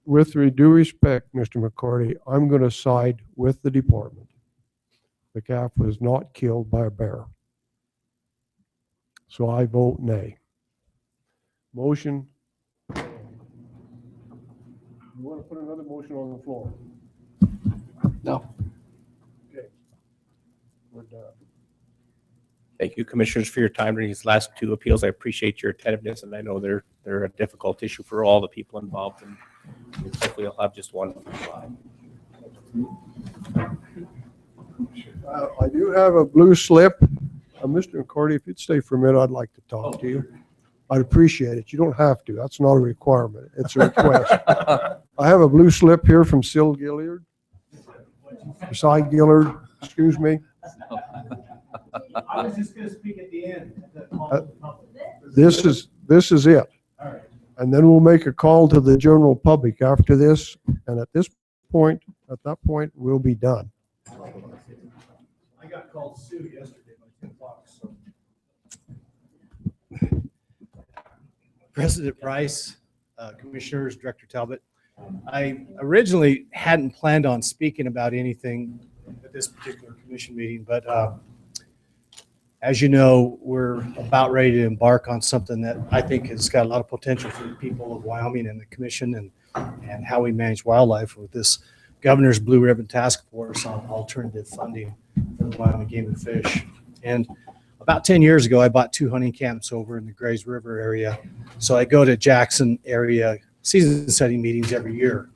with due respect, Mr. McCarty, I'm going to side with the department. The calf was not killed by a bear. So I vote nay. Motion. You want to put another motion on the floor? No. Okay. We're done. Thank you, commissioners, for your time during these last two appeals. I appreciate your attentiveness, and I know they're a difficult issue for all the people involved, and hopefully I'll have just one. I do have a blue slip. Mr. McCarty, if you'd stay for a minute, I'd like to talk to you. I'd appreciate it. You don't have to. That's not a requirement. It's a request. I have a blue slip here from Sil Gilliard. Cy Gillard, excuse me. I was just going to speak at the end. This is it. All right. And then we'll make a call to the general public after this. And at that point, we'll be done. I got called Sue yesterday by 10 o'clock. So. President Price, Commissioners, Director Talbot. I originally hadn't planned on speaking about anything at this particular commission meeting, but as you know, we're about ready to embark on something that I think has got a lot of potential for the people of Wyoming and the commission and how we manage wildlife with this Governor's Blue Ribbon Task Force on alternative funding for the Wyoming Game and Fish. And about 10 years ago, I bought 2 hunting camps over in the Grays River area. So I go to Jackson area season setting meetings every year.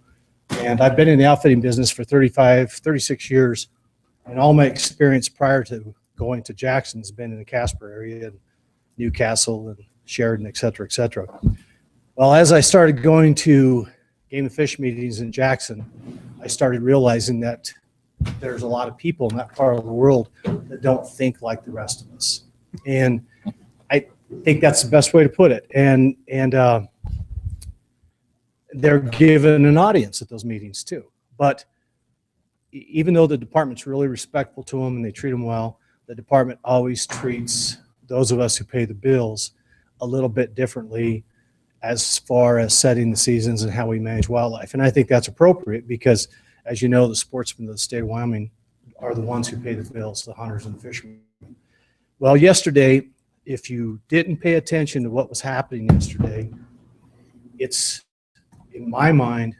And I've been in the outfitting business for 36 years. And all my experience prior to going to Jackson has been in the Casper area and Newcastle and Sheridan, et cetera, et cetera. Well, as I started going to Game and Fish meetings in Jackson, I started realizing that there's a lot of people in that part of the world that don't think like the rest of us. And I think that's the best way to put it. And they're given an audience at those meetings too. But even though the department's really respectful to them and they treat them well, the department always treats those of us who pay the bills a little bit differently as far as setting the seasons and how we manage wildlife. And I think that's appropriate because, as you know, the sportsmen of the state of Wyoming are the ones who pay the bills, the hunters and the fishermen. Well, yesterday, if you didn't pay attention to what was happening yesterday, it's, in my mind,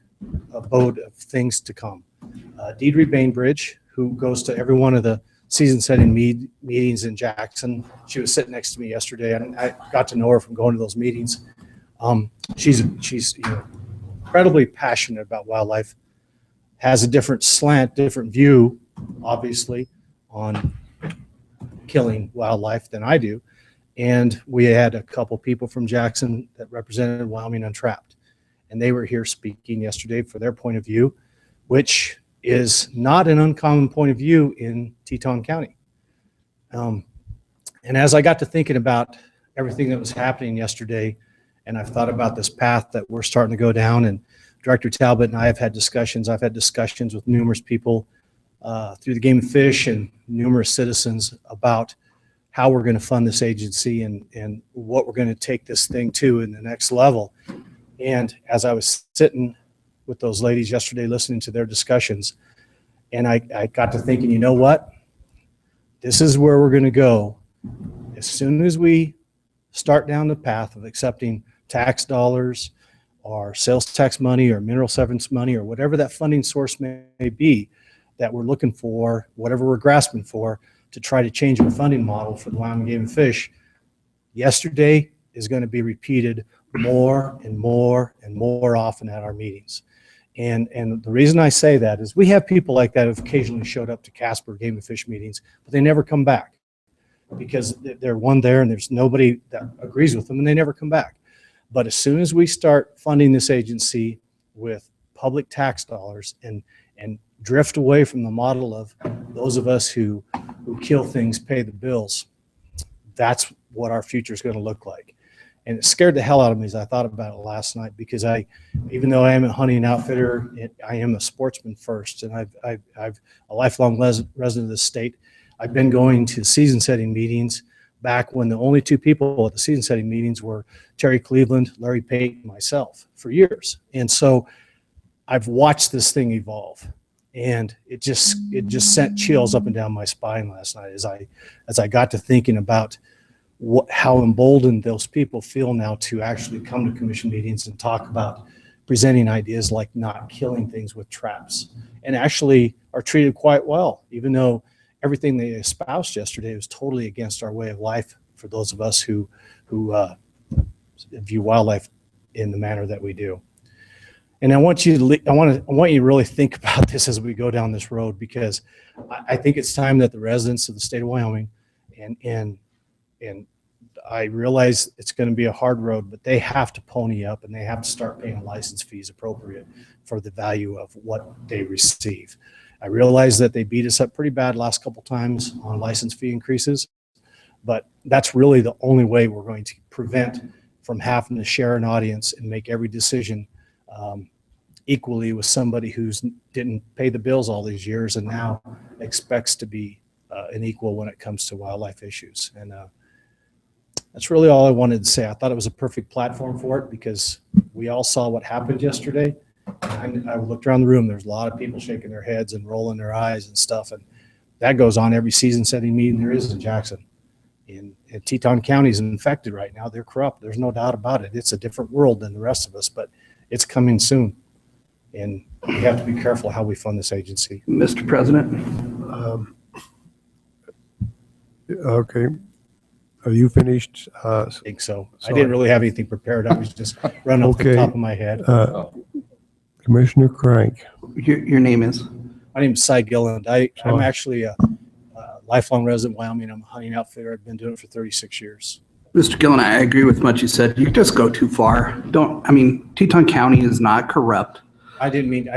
a boat of things to come. Deidre Bainbridge, who goes to every one of the season-setting meetings in Jackson, she was sitting next to me yesterday, and I got to know her from going to those meetings. She's incredibly passionate about wildlife, has a different slant, different view, obviously, on killing wildlife than I do. And we had a couple people from Jackson that represented Wyoming Untrapped. And they were here speaking yesterday for their point of view, which is not an uncommon point of view in Teton County. And as I got to thinking about everything that was happening yesterday, and I've thought about this path that we're starting to go down, and Director Talbot and I have had discussions. I've had discussions with numerous people through the Game and Fish and numerous citizens about how we're going to fund this agency and what we're going to take this thing to in the next level. And as I was sitting with those ladies yesterday, listening to their discussions, and I got to thinking, you know what? This is where we're going to go. As soon as we start down the path of accepting tax dollars or sales tax money or mineral severance money or whatever that funding source may be that we're looking for, whatever we're grasping for, to try to change our funding model for the Wyoming Game and Fish, yesterday is going to be repeated more and more and more often at our meetings. And the reason I say that is we have people like that who've occasionally showed up to Casper Game and Fish meetings, but they never come back because they're one there and there's nobody that agrees with them and they never come back. But as soon as we start funding this agency with public tax dollars and drift away from the model of those of us who kill things, pay the bills, that's what our future is going to look like. And it scared the hell out of me as I thought about it last night, because even though I am a hunting outfitter, I am a sportsman first, and I've a lifelong resident of this state. I've been going to season setting meetings back when the only two people at the season setting meetings were Terry Cleveland, Larry Pate, and myself for years. And so I've watched this thing evolve, and it just sent chills up and down my spine last night as I got to thinking about how emboldened those people feel now to actually come to commission meetings and talk about presenting ideas like not killing things with traps, and actually are treated quite well, even though everything they espoused yesterday was totally against our way of life for those of us who view wildlife in the manner that we do. And I want you to really think about this as we go down this road, because I think it's time that the residents of the state of Wyoming and I realize it's going to be a hard road, but they have to pony up and they have to start paying license fees appropriate for the value of what they receive. I realize that they beat us up pretty bad last couple times on license fee increases, but that's really the only way we're going to prevent from having to share an audience and make every decision equally with somebody who's didn't pay the bills all these years and now expects to be an equal when it comes to wildlife issues. And that's really all I wanted to say. I thought it was a perfect platform for it because we all saw what happened yesterday. And I looked around the room. There's a lot of people shaking their heads and rolling their eyes and stuff. And that goes on every season setting meeting there is in Jackson. And Teton County is infected right now. They're corrupt. There's no doubt about it. It's a different world than the rest of us, but it's coming soon. And we have to be careful how we fund this agency. Mr. President. Okay. Are you finished? I think so. I didn't really have anything prepared. I was just running off the top of my head. Commissioner Crank. Your name is? My name is Cy Gilland. I'm actually a lifelong resident of Wyoming. I'm a hunting outfitter. I've been doing it for 36 years. Mr. Gillen, I agree with what you said. You just go too far. Teton County is not corrupt. I didn't mean.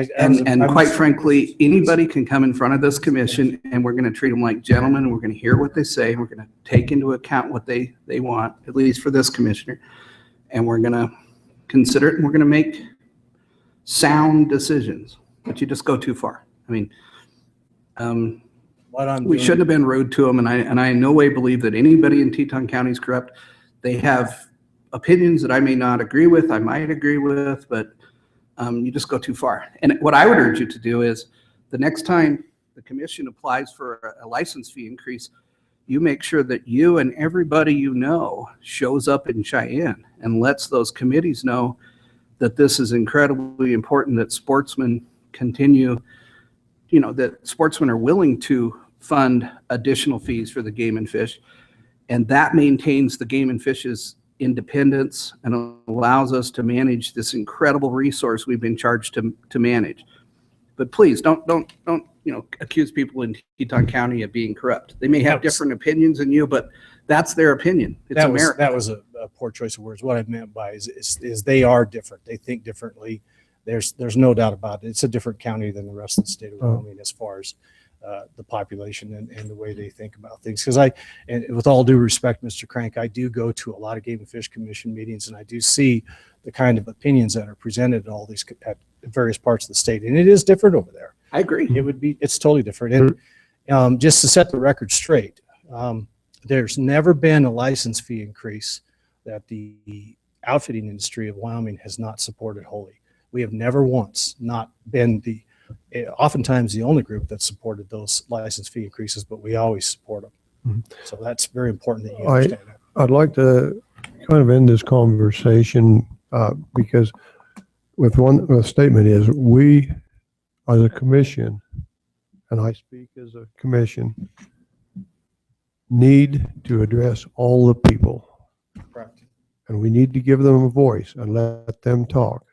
Quite frankly, anybody can come in front of this commission and we're going to treat them like gentlemen. We're going to hear what they say. And we're going to take into account what they want, at least for this commissioner. And we're going to consider it and we're going to make sound decisions. But you just go too far. We shouldn't have been rude to them. And I in no way believe that anybody in Teton County is corrupt. They have opinions that I may not agree with, I might agree with, but you just go too far. And what I would urge you to do is the next time the commission applies for a license fee increase, you make sure that you and everybody you know shows up in Cheyenne and lets those committees know that this is incredibly important, that sportsmen continue, that sportsmen are willing to fund additional fees for the Game and Fish, and that maintains the Game and Fish's independence and allows us to manage this incredible resource we've been charged to manage. But please don't accuse people in Teton County of being corrupt. They may have different opinions than you, but that's their opinion. It's America. That was a poor choice of words. What I meant by is they are different. They think differently. There's no doubt about it. It's a different county than the rest of the state of Wyoming as far as the population and the way they think about things. Because and with all due respect, Mr. Crank, I do go to a lot of Game and Fish Commission meetings, and I do see the kind of opinions that are presented at all these at various parts of the state, and it is different over there. I agree. It's totally different. And just to set the record straight, there's never been a license fee increase that the outfitting industry of Wyoming has not supported wholly. We have never once not been oftentimes the only group that supported those license fee increases, but we always support them. Mm-hmm. So that's very important that you understand that. I'd like to kind of end this conversation because with one statement is we as a commission, and I speak as a commission, need to address all the people. Correct. And we need to give them a voice and let them talk.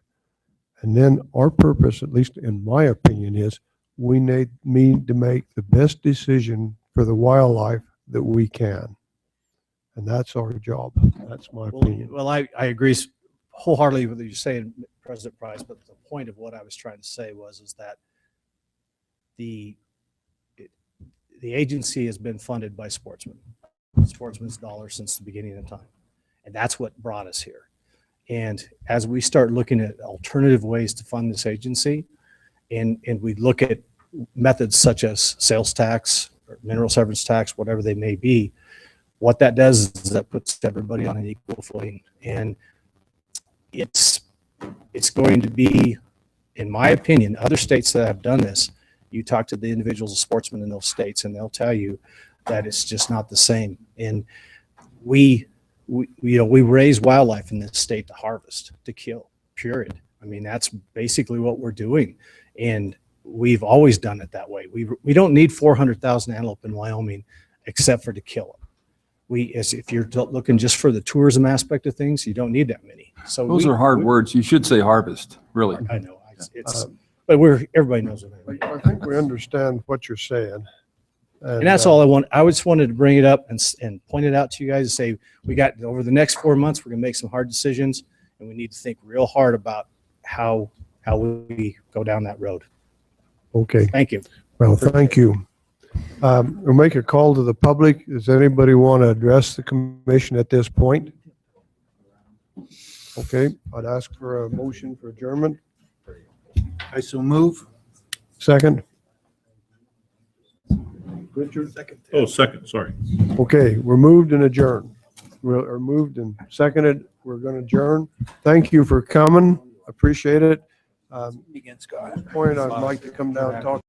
And then our purpose, at least in my opinion, is we need to make the best decision for the wildlife that we can. And that's our job. That's my opinion. Well, I agree wholeheartedly with what you're saying, President Price, but the point of what I was trying to say is that the agency has been funded by sportsmen's dollars since the beginning of time. And that's what brought us here. And as we start looking at alternative ways to fund this agency, and we look at methods such as sales tax or mineral severance tax, whatever they may be, what that does is that puts everybody on an equal footing. And it's going to be, in my opinion, other states that have done this, you talk to the individuals, sportsmen in those states, and they'll tell you that it's just not the same. And we raise wildlife in this state to harvest, to kill, period. I mean, that's basically what we're doing. And we've always done it that way. We don't need 400,000 antelope in Wyoming except for to kill them. If you're looking just for the tourism aspect of things, you don't need that many. So Those are hard words. You should say harvest, really. I know. But everybody knows what I mean. I think we understand what you're saying. And that's all I want. I just wanted to bring it up and point it out to you guys and say, we got over the next 4 months, we're going to make some hard decisions, and we need to think real hard about how we go down that road. Okay. Thank you. Well, thank you. We'll make a call to the public. Does anybody want to address the commission at this point? Okay, I'd ask for a motion for adjournment. I so move. Second? Richard? Oh, second, sorry. Okay, we're moved and adjourned. We're moved and seconded. We're going to adjourn. Thank you for coming. Appreciate it. At this point, I'd like to come down and talk